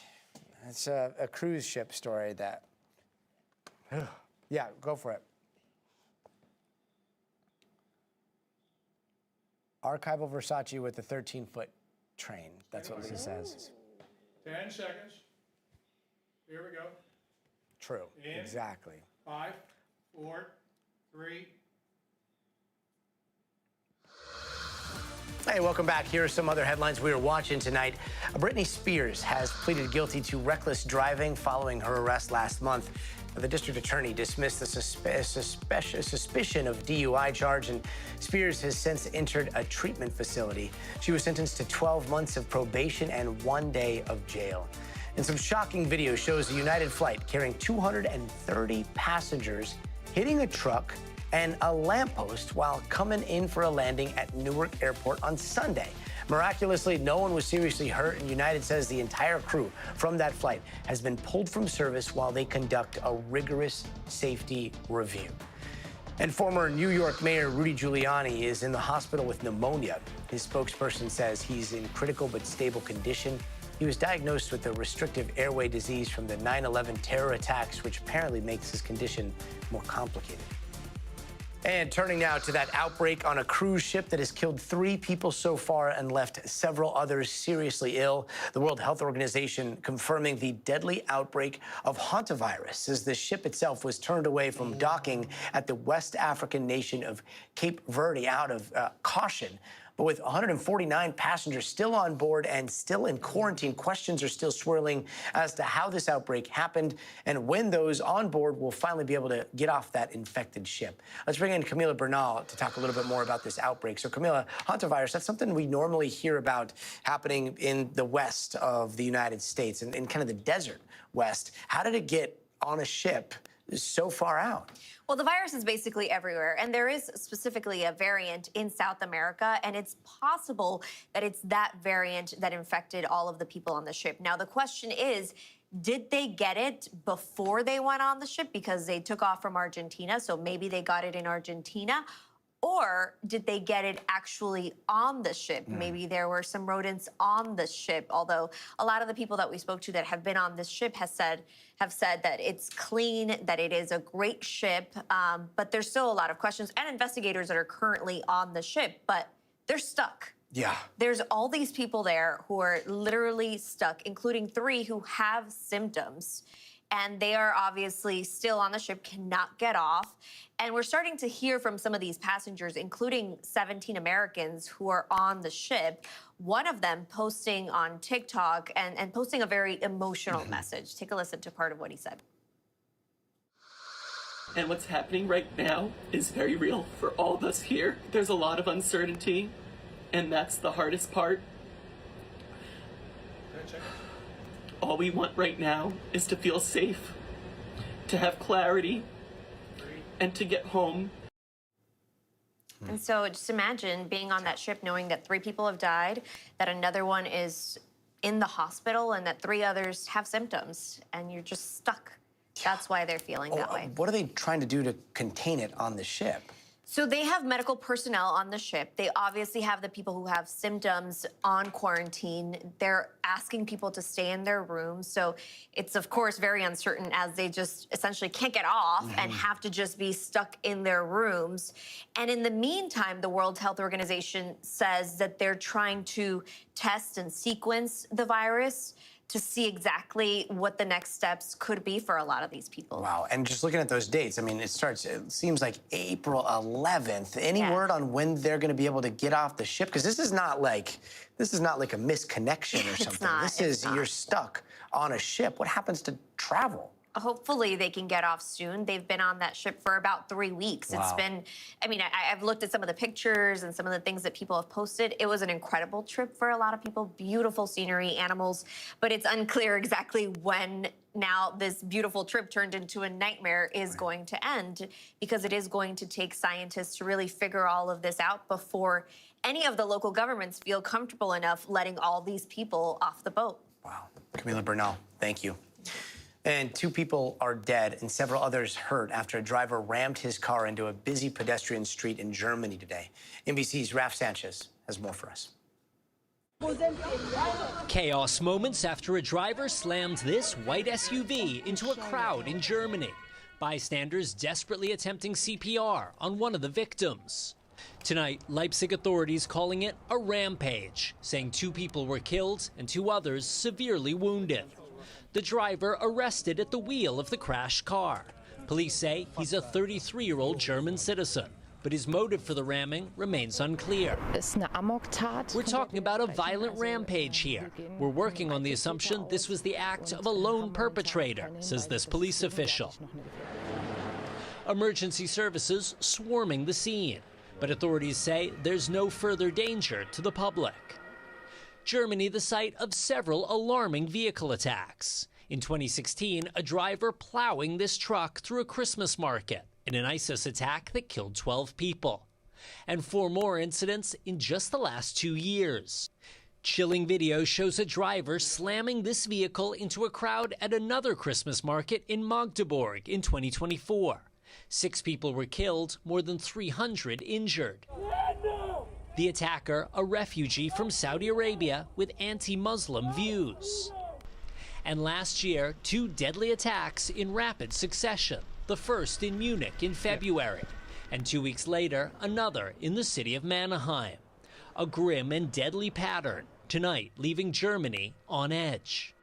it's a cruise ship story that, yeah, go for it. Archival Versace with the 13-foot train. That's what Lisa says. 10 seconds. Here we go. True. In exactly. 5, 4, 3. Hey, welcome back. Here are some other headlines we are watching tonight. Britney Spears has pleaded guilty to reckless driving following her arrest last month. The district attorney dismissed the suspicion of DUI charge, and Spears has since entered a treatment facility. She was sentenced to 12 months of probation and 1 day of jail. And some shocking video shows a United flight carrying 230 passengers hitting a truck and a lamppost while coming in for a landing at Newark Airport on Sunday. Miraculously, no one was seriously hurt, and United says the entire crew from that flight has been pulled from service while they conduct a rigorous safety review. And former New York Mayor Rudy Giuliani is in the hospital with pneumonia. His spokesperson says he's in critical but stable condition. He was diagnosed with a restrictive airway disease from the 9/11 terror attacks, which apparently makes his condition more complicated. And turning now to that outbreak on a cruise ship that has killed 3 people so far and left several others seriously ill. The World Health Organization confirming the deadly outbreak of hantavirus as the ship itself was turned away from docking at the West African nation of Cape Verde out of caution. But with 149 passengers still on board and still in quarantine, questions are still swirling as to how this outbreak happened and when those on board will finally be able to get off that infected ship. Let's bring in Camila Bernal to talk a little bit more about this outbreak. So Camila, hantavirus, that's something we normally hear about happening in the west of the United States, in kind of the desert west. How did it get on a ship so far out? Well, the virus is basically everywhere, and there is specifically a variant in South America, and it's possible that it's that variant that infected all of the people on the ship. Now, the question is, did they get it before they went on the ship because they took off from Argentina, so maybe they got it in Argentina? Or did they get it actually on the ship? Maybe there were some rodents on the ship, although a lot of the people that we spoke to that have been on this ship have said that it's clean, that it is a great ship, but there's still a lot of questions and investigators that are currently on the ship, but they're stuck. Yeah. There's all these people there who are literally stuck, including 3 who have symptoms. And they are obviously still on the ship, cannot get off. And we're starting to hear from some of these passengers, including 17 Americans who are on the ship, one of them posting on TikTok and posting a very emotional message. Take a listen to part of what he said. And what's happening right now is very real for all of us here. There's a lot of uncertainty, and that's the hardest part. All we want right now is to feel safe, to have clarity, and to get home. And so just imagine being on that ship knowing that 3 people have died, that another one is in the hospital, and that 3 others have symptoms, and you're just stuck. That's why they're feeling that way. What are they trying to do to contain it on the ship? So they have medical personnel on the ship. They obviously have the people who have symptoms on quarantine. They're asking people to stay in their rooms. So it's, of course, very uncertain as they just essentially can't get off and have to just be stuck in their rooms. And in the meantime, the World Health Organization says that they're trying to test and sequence the virus to see exactly what the next steps could be for a lot of these people. Wow, and just looking at those dates, I mean, it seems like April 11th. Any word on when they're gonna be able to get off the ship? Because this is not like a misconnection or something. You're stuck on a ship. What happens to travel? Hopefully they can get off soon. They've been on that ship for about 3 weeks. Wow. It's been, I mean, I've looked at some of the pictures and some of the things that people have posted. It was an incredible trip for a lot of people. Beautiful scenery, animals, but it's unclear exactly when now this beautiful trip turned into a nightmare is going to end, because it is going to take scientists to really figure all of this out before any of the local governments feel comfortable enough letting all these people off the boat. Wow. Camila Bernal, thank you. And 2 people are dead and several others hurt after a driver rammed his car into a busy pedestrian street in Germany today. NBC's Raf Sanchez has more for us. Chaos moments after a driver slammed this white SUV into a crowd in Germany. Bystanders desperately attempting CPR on one of the victims. Tonight, Leipzig authorities calling it a rampage, saying 2 people were killed and 2 others severely wounded. The driver arrested at the wheel of the crashed car. Police say he's a 33-year-old German citizen, but his motive for the ramming remains unclear. We're talking about a violent rampage here. We're working on the assumption this was the act of a lone perpetrator, says this police official. Emergency services swarming the scene, but authorities say there's no further danger to the public. Germany, the site of several alarming vehicle attacks. In 2016, a driver plowing this truck through a Christmas market in an ISIS attack that killed 12 people. And 4 more incidents in just the last 2 years. Chilling video shows a driver slamming this vehicle into a crowd at another Christmas market in Magdeburg in 2024. 6 people were killed, more than 300 injured. The attacker, a refugee from Saudi Arabia with anti-Muslim views. And last year, 2 deadly attacks in rapid succession. The first in Munich in February, and 2 weeks later, another in the city of Mannheim. A grim and deadly pattern, tonight leaving Germany on edge.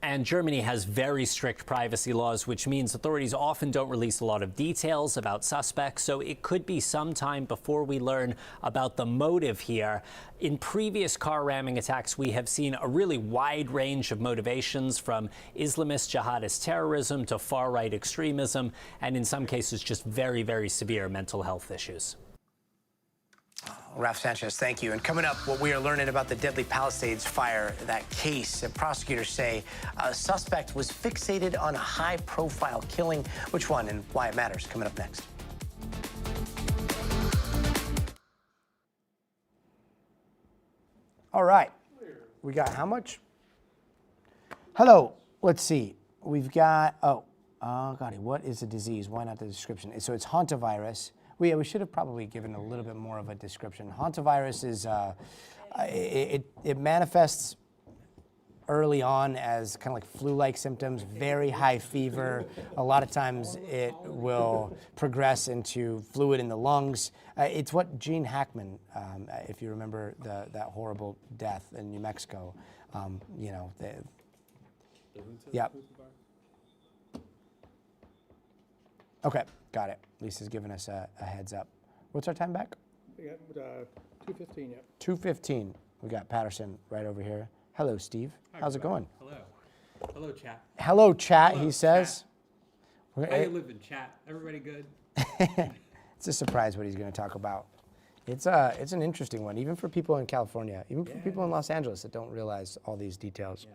And Germany has very strict privacy laws, which means authorities often don't release a lot of details about suspects. So it could be some time before we learn about the motive here. In previous car ramming attacks, we have seen a really wide range of motivations, from Islamist jihadist terrorism to far-right extremism, and in some cases, just very, very severe mental health issues. Ralph Sanchez, thank you. And coming up, what we are learning about the deadly Palisades fire, that case. Prosecutors say a suspect was fixated on a high-profile killing. Which one and why it matters? Coming up next. All right. We got how much? Hello. Let's see. We've got, oh, golly, what is the disease? Why not the description? So it's hantavirus. We should have probably given a little bit more of a description. Hantavirus is, it manifests early on as kind of like flu-like symptoms, very high fever. A lot of times it will progress into fluid in the lungs. It's what Gene Hackman, if you remember that horrible death in New Mexico, you know, yep. Okay, got it. Lisa's giving us a heads up. What's our time back? We got 2:15, yep. 2:15. We got Patterson right over here. Hello, Steve. How's it going? Hello. Hello, chat. Hello, chat, Hello, he says. Chat. How you living, chat? Everybody good? It's a surprise what he's going to talk about. It's an interesting one, even for people in California, even for people in Los Angeles that don't realize all these details.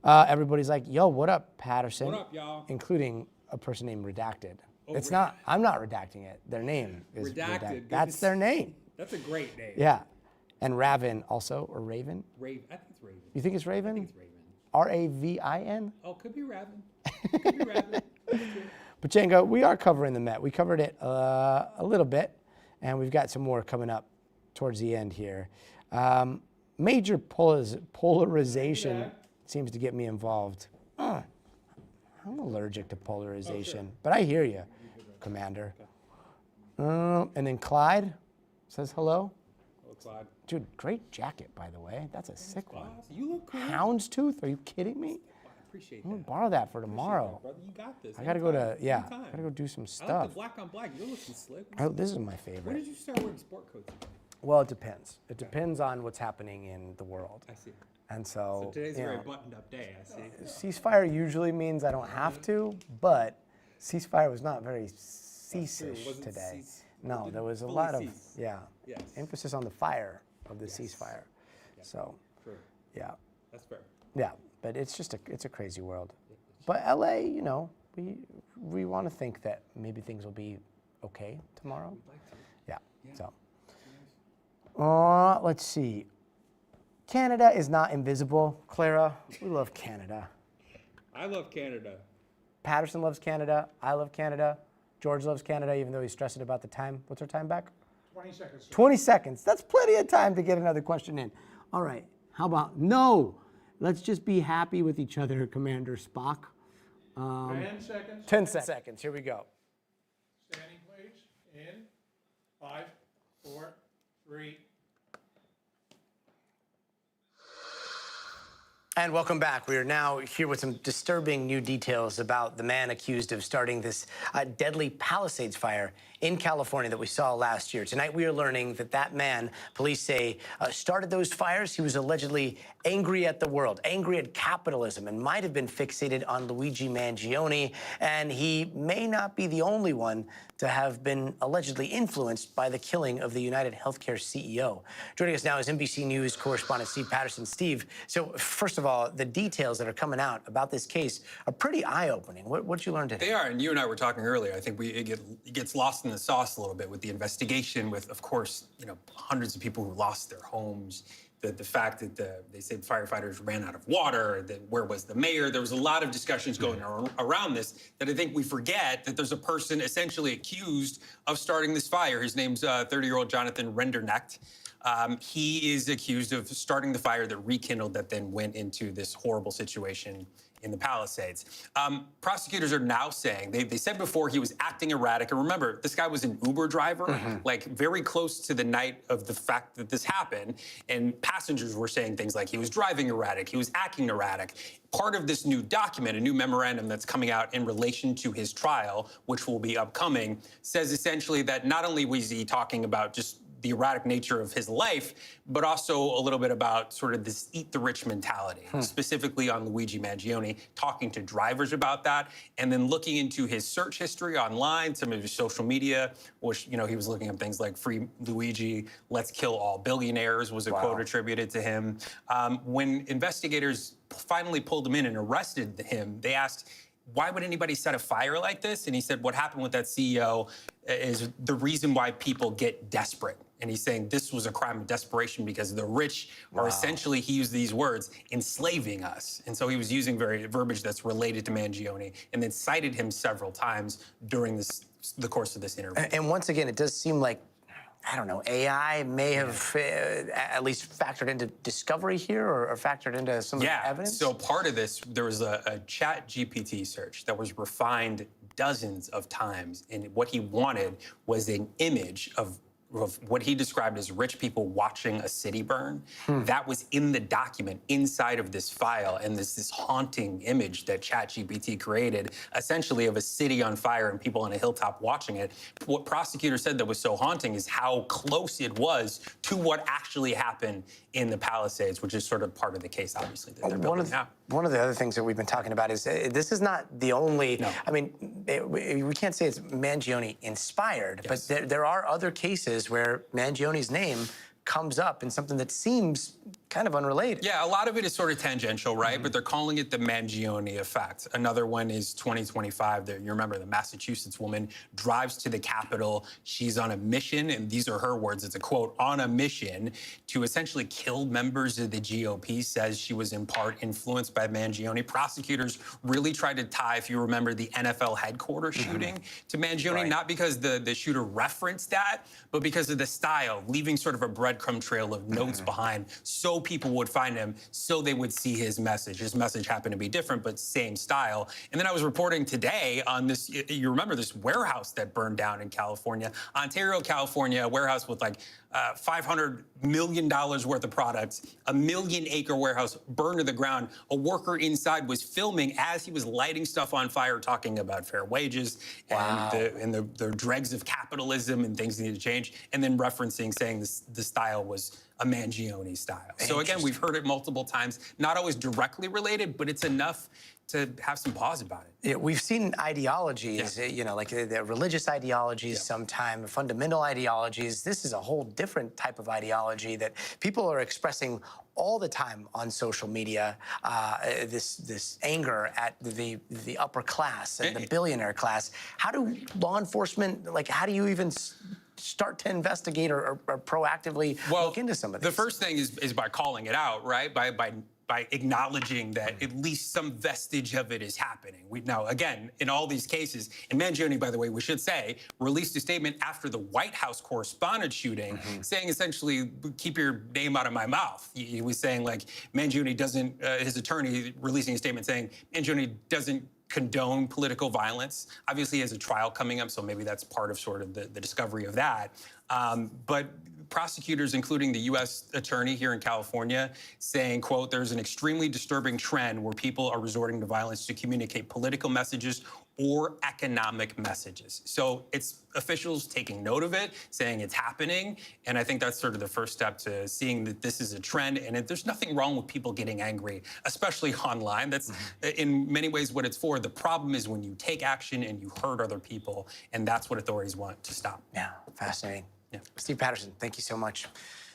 Everybody's like, yo, what up, Patterson? What up, y'all? Including a person named Redacted. Oh, It's not, I'm not redacting it. Their name is Redacted. That's their name. That's a great name. Yeah. And Raven also, or Raven? Raven. I think it's Raven. You think it's Raven? I think it's Raven. R-A-V-I-N? Oh, could be Raven. Could be Raven. Pachenko, we are covering the Met. We covered it a little bit, and we've got some more coming up towards the end here. Major polarization seems to get me involved. I'm allergic to polarization, but I hear you, Commander. And then Clyde says hello. Hello, Clyde. Dude, great jacket, by the way. That's a sick one. You look cool. Houndstooth? Are you kidding me? I appreciate I'm that. gonna borrow that for tomorrow. That, brother. You got this. I gotta go to, yeah, Anytime. I gotta go do some I like stuff. the black on black. You're looking slick. Oh, this is my When favorite. did you start wearing sport coats again? Well, it depends. It depends on what's happening in the world. I see. And so, So today's a you very know, buttoned up day, I see. ceasefire usually means I don't have to, but ceasefire was not very cease-ish Wasn't today. cease- No, didn't there was a fully lot of, cease. yeah, Yes. emphasis on the fire of the ceasefire. Yeah. So, True. yeah, That's fair. yeah, but it's just it's a crazy world. But LA, you know, we want to think that maybe things will be okay tomorrow. Yeah. So, let's see. Canada is not invisible, Clara. We love Canada. I love Canada. Patterson loves Canada. I love Canada. George loves Canada, even though he's stressing about the time. What's our time back? 20 seconds. 20 seconds. That's plenty of time to get another question in. All right. How about no? Let's just be happy with each other, Commander Spock. 10 seconds. 10 seconds. Here we go. Standing, please. In 5, 4, 3. And welcome back. We are now here with some disturbing new details about the man accused of starting this deadly Palisades fire in California that we saw last year. Tonight, we are learning that that man, police say, started those fires. He was allegedly angry at the world, angry at capitalism, and might have been fixated on Luigi Mangione. And he may not be the only one to have been allegedly influenced by the killing of the United Healthcare CEO. Joining us now is NBC News correspondent Steve Patterson. Steve, so first of all, the details that are coming out about this case are pretty eye-opening. What did you learn today? They are, and you and I were talking earlier. I think it gets lost in the sauce a little bit with the investigation, with, of course, you know, hundreds of people who lost their homes, the fact that they said firefighters ran out of water, that where was the mayor? There was a lot of discussions going around this that I think we forget that there's a person essentially accused of starting this fire. His name's 30-year-old Jonathan Rendernecht. He is accused of starting the fire that rekindled, that then went into this horrible situation in the Palisades. Prosecutors are now saying, they said before he was acting erratic. And remember, this guy was an Uber driver, like very close to the night of the fact that this happened. And passengers were saying things like he was driving erratic, he was acting erratic. Part of this new document, a new memorandum that's coming out in relation to his trial, which will be upcoming, says essentially that not only was he talking about just the erratic nature of his life, but also a little bit about sort of this eat the rich mentality, specifically on Luigi Mangione, talking to drivers about that, and then looking into his search history online, some of his social media, which, you know, he was looking at things like Free Luigi, Let's Kill All Billionaires was a quote attributed to him. When investigators finally pulled him in and arrested him, they asked, why would anybody set a fire like this? And he said, what happened with that CEO is the reason why people get desperate. And he's saying this was a crime of desperation because the rich are essentially, he used these words, enslaving us. And so he was using verbiage that's related to Mangione and then cited him several times during the course of this interview. And once again, it does seem like, I don't know, AI may have at least factored into discovery here or factored into some of the evidence? So part of this, there was a chat GPT search that was refined dozens of times. And what he wanted was an image of what he described as rich people watching a city burn. That was in the document inside of this file, and this haunting image that ChatGPT created, essentially of a city on fire and people on a hilltop watching it. What prosecutors said that was so haunting is how close it was to what actually happened in the Palisades, which is sort of part of the case, obviously, that they're building now. One of the other things that we've been talking about is this is not the only, I mean, we can't say it's Mangione inspired, but there are other cases where Mangione's name comes up in something that seems kind of unrelated. Yeah, a lot of it is sort of tangential, right? But they're calling it the Mangione effect. Another one is 2025. You remember the Massachusetts woman drives to the Capitol. She's on a mission, and these are her words. It's a quote, on a mission to essentially kill members of the GOP, says she was in part influenced by Mangione. Prosecutors really tried to tie, if you remember, the NFL headquarters shooting to Mangione, not because the shooter referenced that, but because of the style, leaving sort of a breadcrumb trail of notes behind so people would find him, so they would see his message. His message happened to be different, but same style. And then I was reporting today on this, you remember this warehouse that burned down in California, Ontario, California, a warehouse with like $500 million worth of products, a 1 million acre warehouse burned to the ground. A worker inside was filming as he was lighting stuff on fire, talking about fair wages and the dregs of capitalism and things need to change, and then referencing, saying the style was a Mangione style. So again, we've heard it multiple times, not always directly related, but it's enough to have some pause about it. Yeah, we've seen ideologies, you know, like the religious ideologies, sometimes fundamental ideologies. This is a whole different type of ideology that people are expressing all the time on social media. This anger at the upper class and the billionaire class. How do law enforcement, like, how do you even start to investigate or proactively look into some of this? The first thing is by calling it out, right? By acknowledging that at least some vestige of it is happening. Now, again, in all these cases, and Mangione, by the way, we should say, released a statement after the White House correspondent shooting, saying essentially, keep your name out of my mouth. He was saying, like, Mangione doesn't, his attorney releasing a statement saying, Mangione doesn't condone political violence. Obviously, he has a trial coming up, so maybe that's part of sort of the discovery of that. But prosecutors, including the U.S. attorney here in California, saying, quote, there's an extremely disturbing trend where people are resorting to violence to communicate political messages or economic messages. So it's officials taking note of it, saying it's happening. And I think that's sort of the first step to seeing that this is a trend. And there's nothing wrong with people getting angry, especially online. That's in many ways what it's for. The problem is when you take action and you hurt other people. And that's what authorities want to stop. Yeah, fascinating. Yeah. Steve Patterson, thank you so much.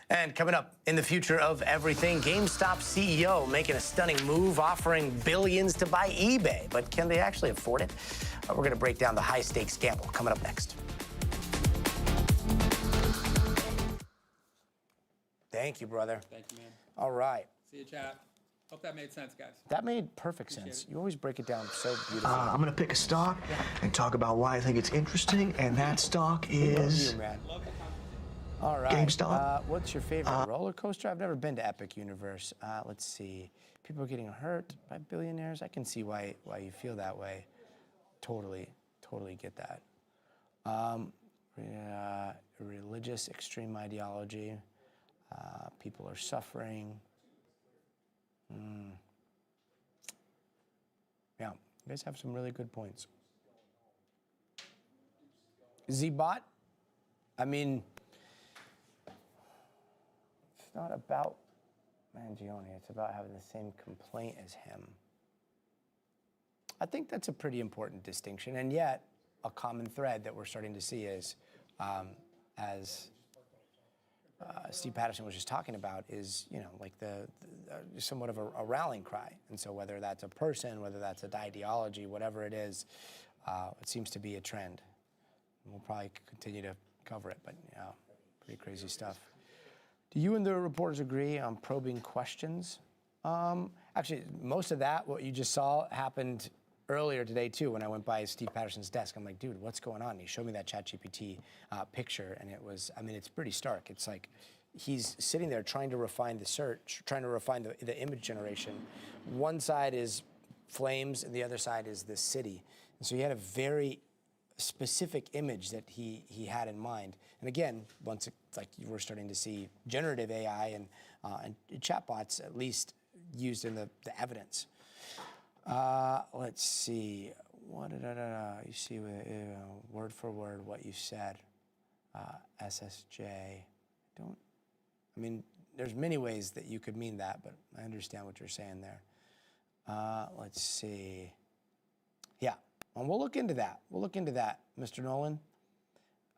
And coming up, in the future of everything, GameStop CEO making a stunning move, offering billions to buy eBay. But can they actually afford it? We're going to break down the high-stakes gamble coming up next. Thank you, brother. Thank you, man. All right. See you, chat. Hope that made sense, guys. That made perfect sense. You always break it down so beautifully. I'm going to pick a stock and talk about why I think it's interesting, and that stock is... Love you, man. All right. GameStop. What's your favorite roller coaster? I've never been to Epic Universe. Let's see. People are getting hurt by billionaires. I can see why you feel that way. Totally get that. Religious extreme ideology. People are suffering. Yeah, you guys have some really good points. Z-Bot, I mean, it's not about Mangione. It's about having the same complaint as him. I think that's a pretty important distinction, and yet a common thread that we're starting to see is, as Steve Patterson was just talking about, is like the somewhat of a rallying cry. And so whether that's a person, whether that's an ideology, whatever it is, it seems to be a trend. We'll probably continue to cover it, but pretty crazy stuff. Do you and the reporters agree on probing questions? Actually, most of that, what you just saw, happened earlier today, too, when I went by Steve Patterson's desk. I'm like, dude, what's going on? And he showed me that ChatGPT picture, and it was, I mean, it's pretty stark. It's like he's sitting there trying to refine the search, trying to refine the image generation. One side is flames, and the other side is the city. And so he had a very specific image that he had in mind. And again, once it's like we're starting to see generative AI and chatbots at least used in the evidence. Let's see. What did you see word for word what you said? SSJ. I mean, there's many ways that you could mean that, but I understand what you're saying there. Let's see. Yeah. And we'll look into that. We'll look into that, Mr. Nolan.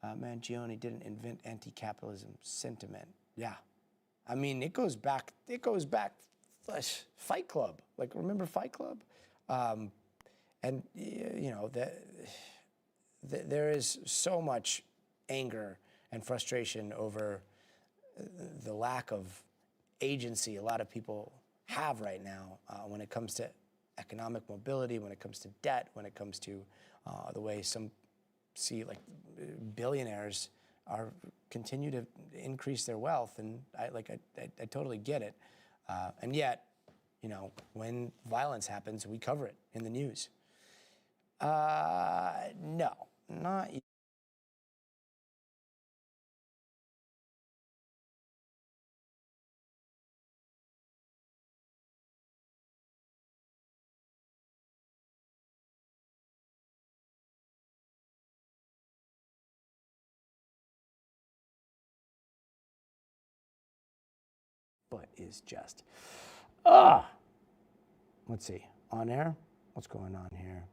Mangione didn't invent anti-capitalism sentiment. Yeah. I mean, it goes back, Fight Club. Like, remember Fight Club? And, there is so much anger and frustration over the lack of agency a lot of people have right now when it comes to economic mobility, when it comes to debt, when it comes to the way some see like billionaires continue to increase their wealth, and I totally get it, and yet, when violence happens, we cover it in the news. No, not. But is just, let's see, on air, what's going on here?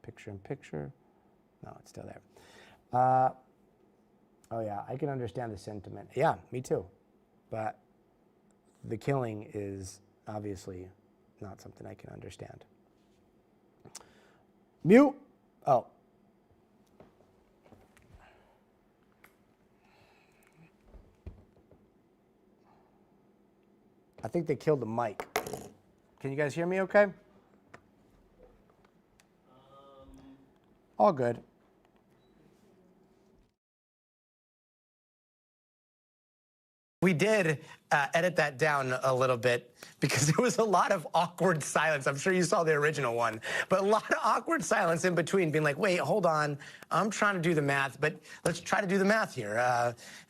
Picture in picture, no, it's still there. Oh yeah, I can understand the sentiment. Yeah, me too, but the killing is obviously not something I can understand. Mute, oh. I think they killed the mic. Can you guys hear me okay? All good. We did edit that down a little bit because there was a lot of awkward silence. I'm sure you saw the original one, but a lot of awkward silence in between, being like, wait, hold on. I'm trying to do the math, but let's try to do the math here.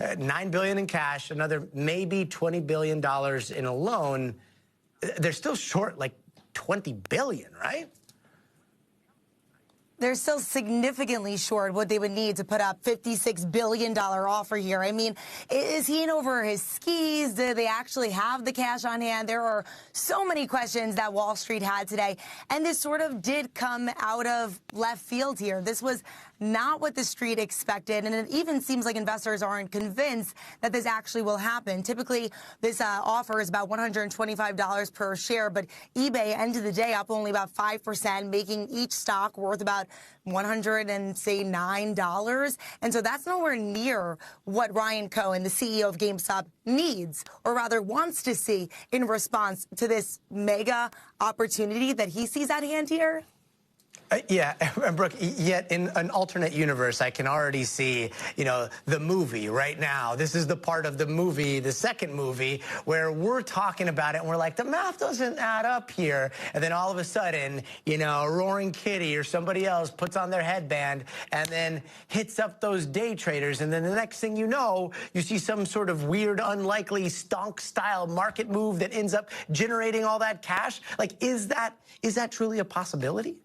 $9 billion in cash, another maybe $20 billion in a loan. They're still short like $20 billion, right? They're still significantly short what they would need to put up $56 billion offer here. I mean, is he in over his skis? Do they actually have the cash on hand? There are so many questions that Wall Street had today, and this sort of did come out of left field here. This was not what the street expected, and it even seems like investors aren't convinced that this actually will happen. Typically, this offer is about $125 per share, but eBay ended the day up only about 5%, making each stock worth about $109. And so that's nowhere near what Ryan Cohen, the CEO of GameStop, needs, or rather wants to see in response to this mega opportunity that he sees at hand here. Yeah, and Brooke, yet in an alternate universe, I can already see, the movie right now. This is the part of the movie, the second movie, where we're talking about it and we're like, the math doesn't add up here. And then all of a sudden, Roaring Kitty or somebody else puts on their headband and then hits up those day traders. And then the next thing you know, you see some sort of weird, unlikely stonk-style market move that ends up generating all that cash. Like, is that truly a possibility?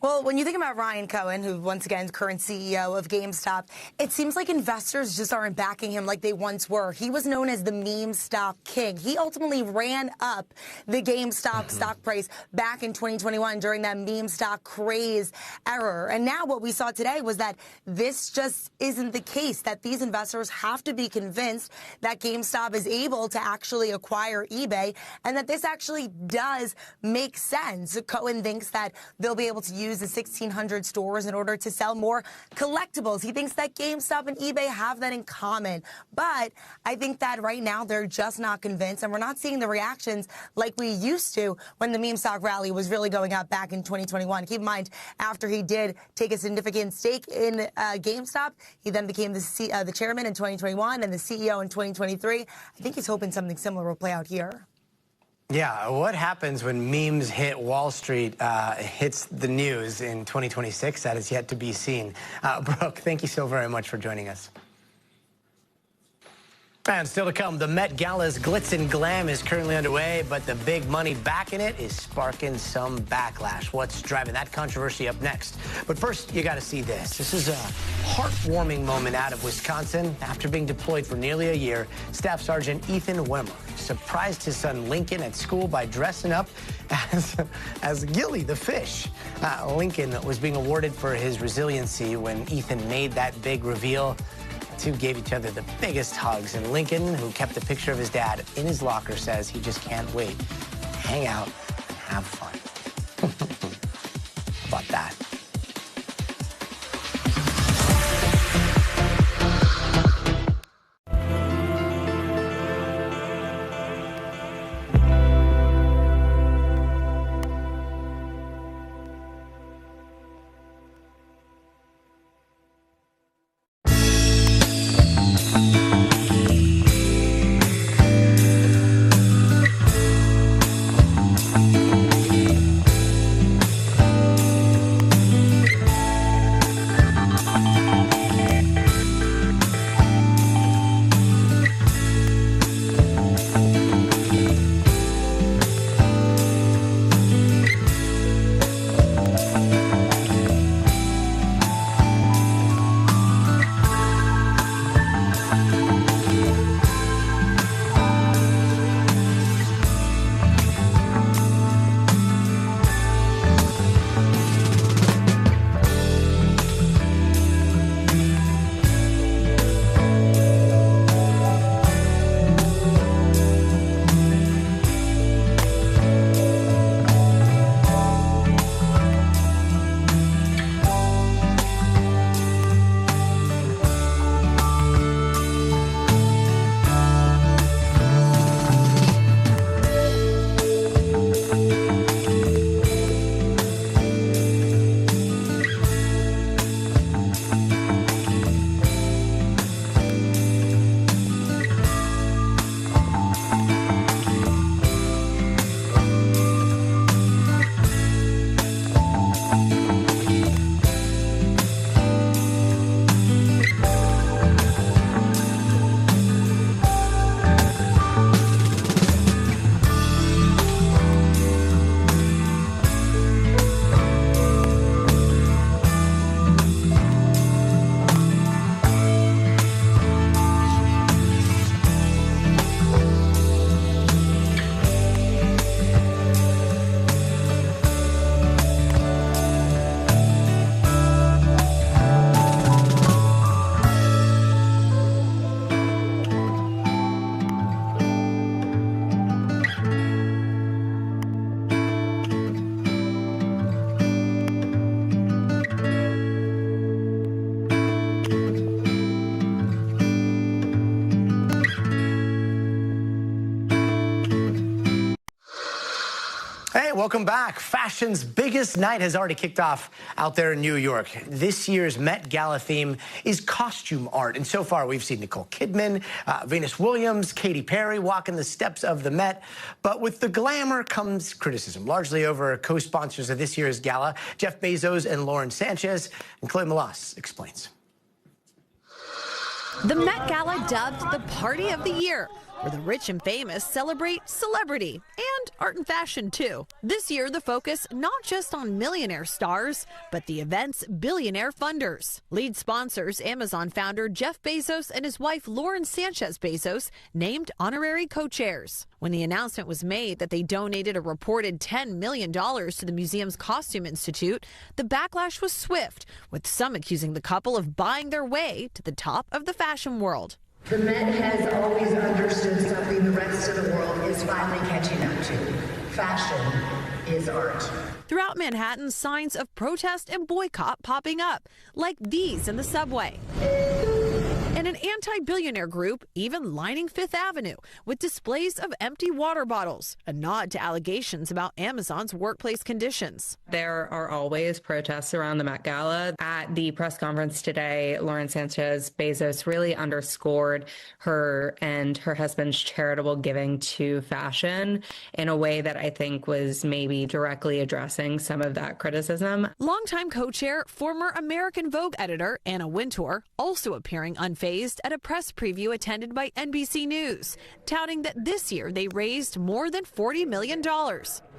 Well, when you think about Ryan Cohen, who once again is current CEO of GameStop, it seems like investors just aren't backing him like they once were. He was known as the meme stock king. He ultimately ran up the GameStop stock price back in 2021 during that meme stock craze era. And now what we saw today was that this just isn't the case, that these investors have to be convinced that GameStop is able to actually acquire eBay and that this actually does make sense. Cohen thinks that they'll be able to use the 1,600 stores in order to sell more collectibles. He thinks that GameStop and eBay have that in common. But I think that right now they're just not convinced, and we're not seeing the reactions like we used to when the meme stock rally was really going up back in 2021. Keep in mind, after he did take a significant stake in GameStop, he then became the chairman in 2021 and the CEO in 2023. I think he's hoping something similar will play out here. Yeah, what happens when memes hit Wall Street, hits the news in 2026? That is yet to be seen. Brooke, thank you so very much for joining us. And still to come, the Met Gala's glitz and glam is currently underway, but the big money backing it is sparking some backlash. What's driving that controversy up next? But first, you got to see this. This is a heartwarming moment out of Wisconsin. After being deployed for nearly a year, Staff Sergeant Ethan Wimmer surprised his son Lincoln at school by dressing up as Gilly the fish. Lincoln was being awarded for his resiliency when Ethan made that big reveal. Two gave each other the biggest hugs, and Lincoln, who kept a picture of his dad in his locker, says he just can't wait to hang out and have fun. About that. Welcome back. Fashion's biggest night has already kicked off out there in New York. This year's Met Gala theme is costume art. And so far, we've seen Nicole Kidman, Venus Williams, Katy Perry walking the steps of the Met. But with the glamour comes criticism, largely over co-sponsors of this year's gala, Jeff Bezos and Lauren Sanchez. And Chloe Malas explains. The Met Gala dubbed the Party of the Year, where the rich and famous celebrate celebrity and art and fashion, too. This year, the focus not just on millionaire stars, but the event's billionaire funders. Lead sponsors, Amazon founder Jeff Bezos and his wife Lauren Sanchez Bezos, named honorary co-chairs. When the announcement was made that they donated a reported $10 million to the museum's Costume Institute, the backlash was swift, with some accusing the couple of buying their way to the top of the fashion world. The Met has always understood something the rest of the world is finally catching up to. Fashion is art. Throughout Manhattan, signs of protest and boycott popping up, like these in the subway. And an anti-billionaire group even lining Fifth Avenue with displays of empty water bottles, a nod to allegations about Amazon's workplace conditions. There are always protests around the Met Gala. At the press conference today, Lauren Sanchez Bezos really underscored her and her husband's charitable giving to fashion in a way that I think was maybe directly addressing some of that criticism. Longtime co-chair, former American Vogue editor Anna Wintour, also appearing unfazed at a press preview attended by NBC News, touting that this year they raised more than $40 million.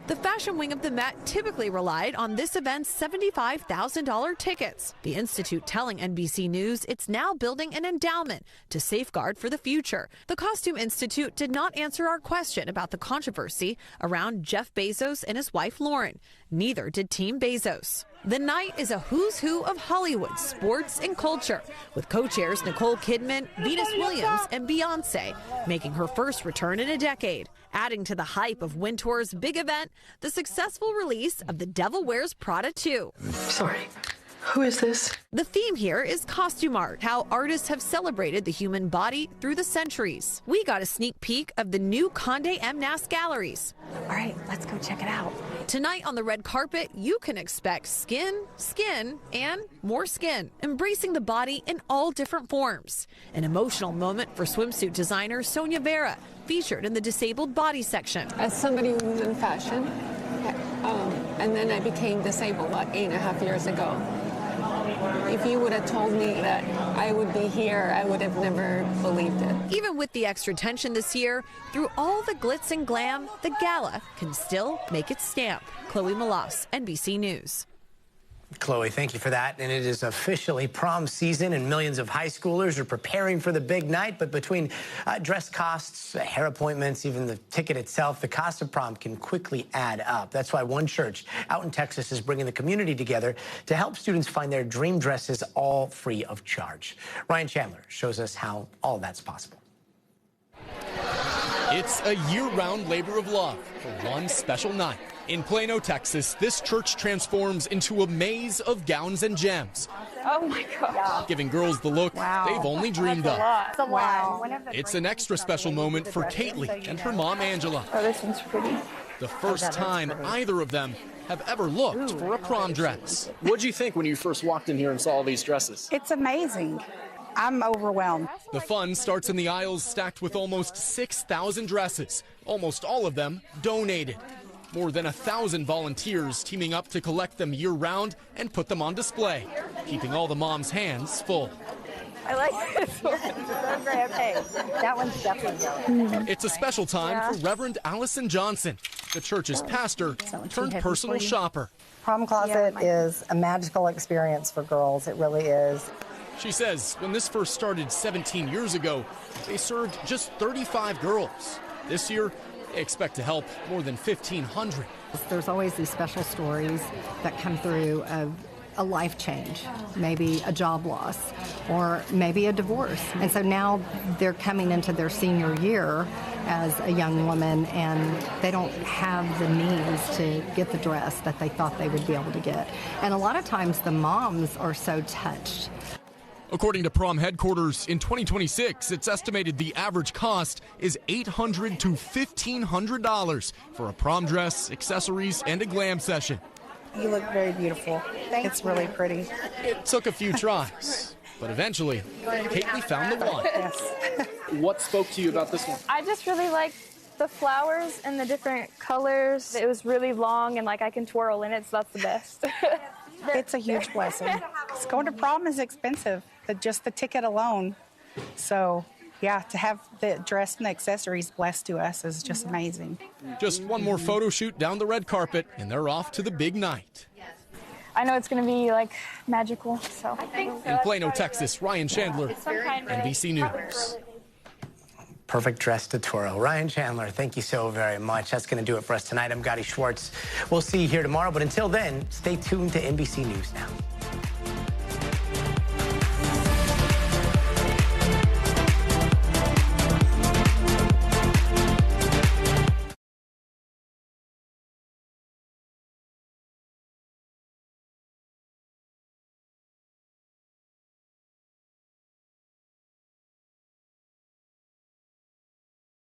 The fashion wing of the Met typically relied on this event's $75,000 tickets. The Institute telling NBC News it's now building an endowment to safeguard for the future. The Costume Institute did not answer our question about the controversy around Jeff Bezos and his wife Lauren. Neither did Team Bezos. The night is a who's who of Hollywood, sports, and culture, with co-chairs Nicole Kidman, Venus Williams, and Beyoncé making her first return in a decade. Adding to the hype of Wintour's big event, the successful release of The Devil Wears Prada 2. Sorry. Who is this? The theme here is costume art, how artists have celebrated the human body through the centuries. We got a sneak peek of the new Condé Nast galleries. All right, let's go check it out. Tonight on the red carpet, you can expect skin, and more skin, embracing the body in all different forms. An emotional moment for swimsuit designer Sonia Vera, featured in the disabled body section. As somebody who was in fashion, and then I became disabled about 8.5 years ago. If you would have told me that I would be here, I would have never believed it. Even with the extra tension this year, through all the glitz and glam, the gala can still make its stamp. Chloe Malas, NBC News. Chloe, thank you for that. And it is officially prom season, and millions of high schoolers are preparing for the big night. But between dress costs, hair appointments, even the ticket itself, the cost of prom can quickly add up. That's why one church out in Texas is bringing the community together to help students find their dream dresses all free of charge. Ryan Chandler shows us how all that's possible. It's a year-round labor of love for one special night. In Plano, Texas, this church transforms into a maze of gowns and gems. Oh my gosh. Giving girls the look they've only dreamed of. It's a lot. It's an extra special moment for Caitlin and her mom, Angela. Oh, this one's pretty. The first time either of them have ever looked for a prom dress. What did you think when you first walked in here and saw all these dresses? It's amazing. I'm overwhelmed. The fun starts in the aisles stacked with almost 6,000 dresses, almost all of them donated. More than 1,000 volunteers teaming up to collect them year-round and put them on display, keeping all the moms' hands full. I like this one. Okay, that one's definitely It's a special time for Reverend Allison Johnson, the church's pastor turned personal shopper. Prom closet is a magical experience for girls. It really is. She says when this first started 17 years ago, they served just 35 girls. This year, they expect to help more than 1,500. There's always these special stories that come through of a life change, maybe a job loss, or maybe a divorce. And so now they're coming into their senior year as a young woman, and they don't have the means to get the dress that they thought they would be able to get. And a lot of times the moms are so touched. According to prom headquarters, in 2026, it's estimated the average cost is $800 to $1,500 for a prom dress, accessories, and a glam session. You look very beautiful. It's really pretty. It took a few tries, but eventually, Caitlin found the one. Yes. What spoke to you about this one? I just really like the flowers and the different colors. It was really long and like I can twirl in it, so that's the best. It's a huge blessing. Going to prom is expensive, just the ticket alone. So, yeah, to have the dress and the accessories blessed to us is just amazing. Just one more photo shoot down the red carpet, and they're off to the big night. I know it's going to be like magical, so. In Plano, Texas, Ryan Chandler, NBC News. Perfect dress to twirl. Ryan Chandler, thank you so very much. That's going to do it for us tonight. I'm Gotti Schwartz. We'll see you here tomorrow, but until then, stay tuned to NBC News now.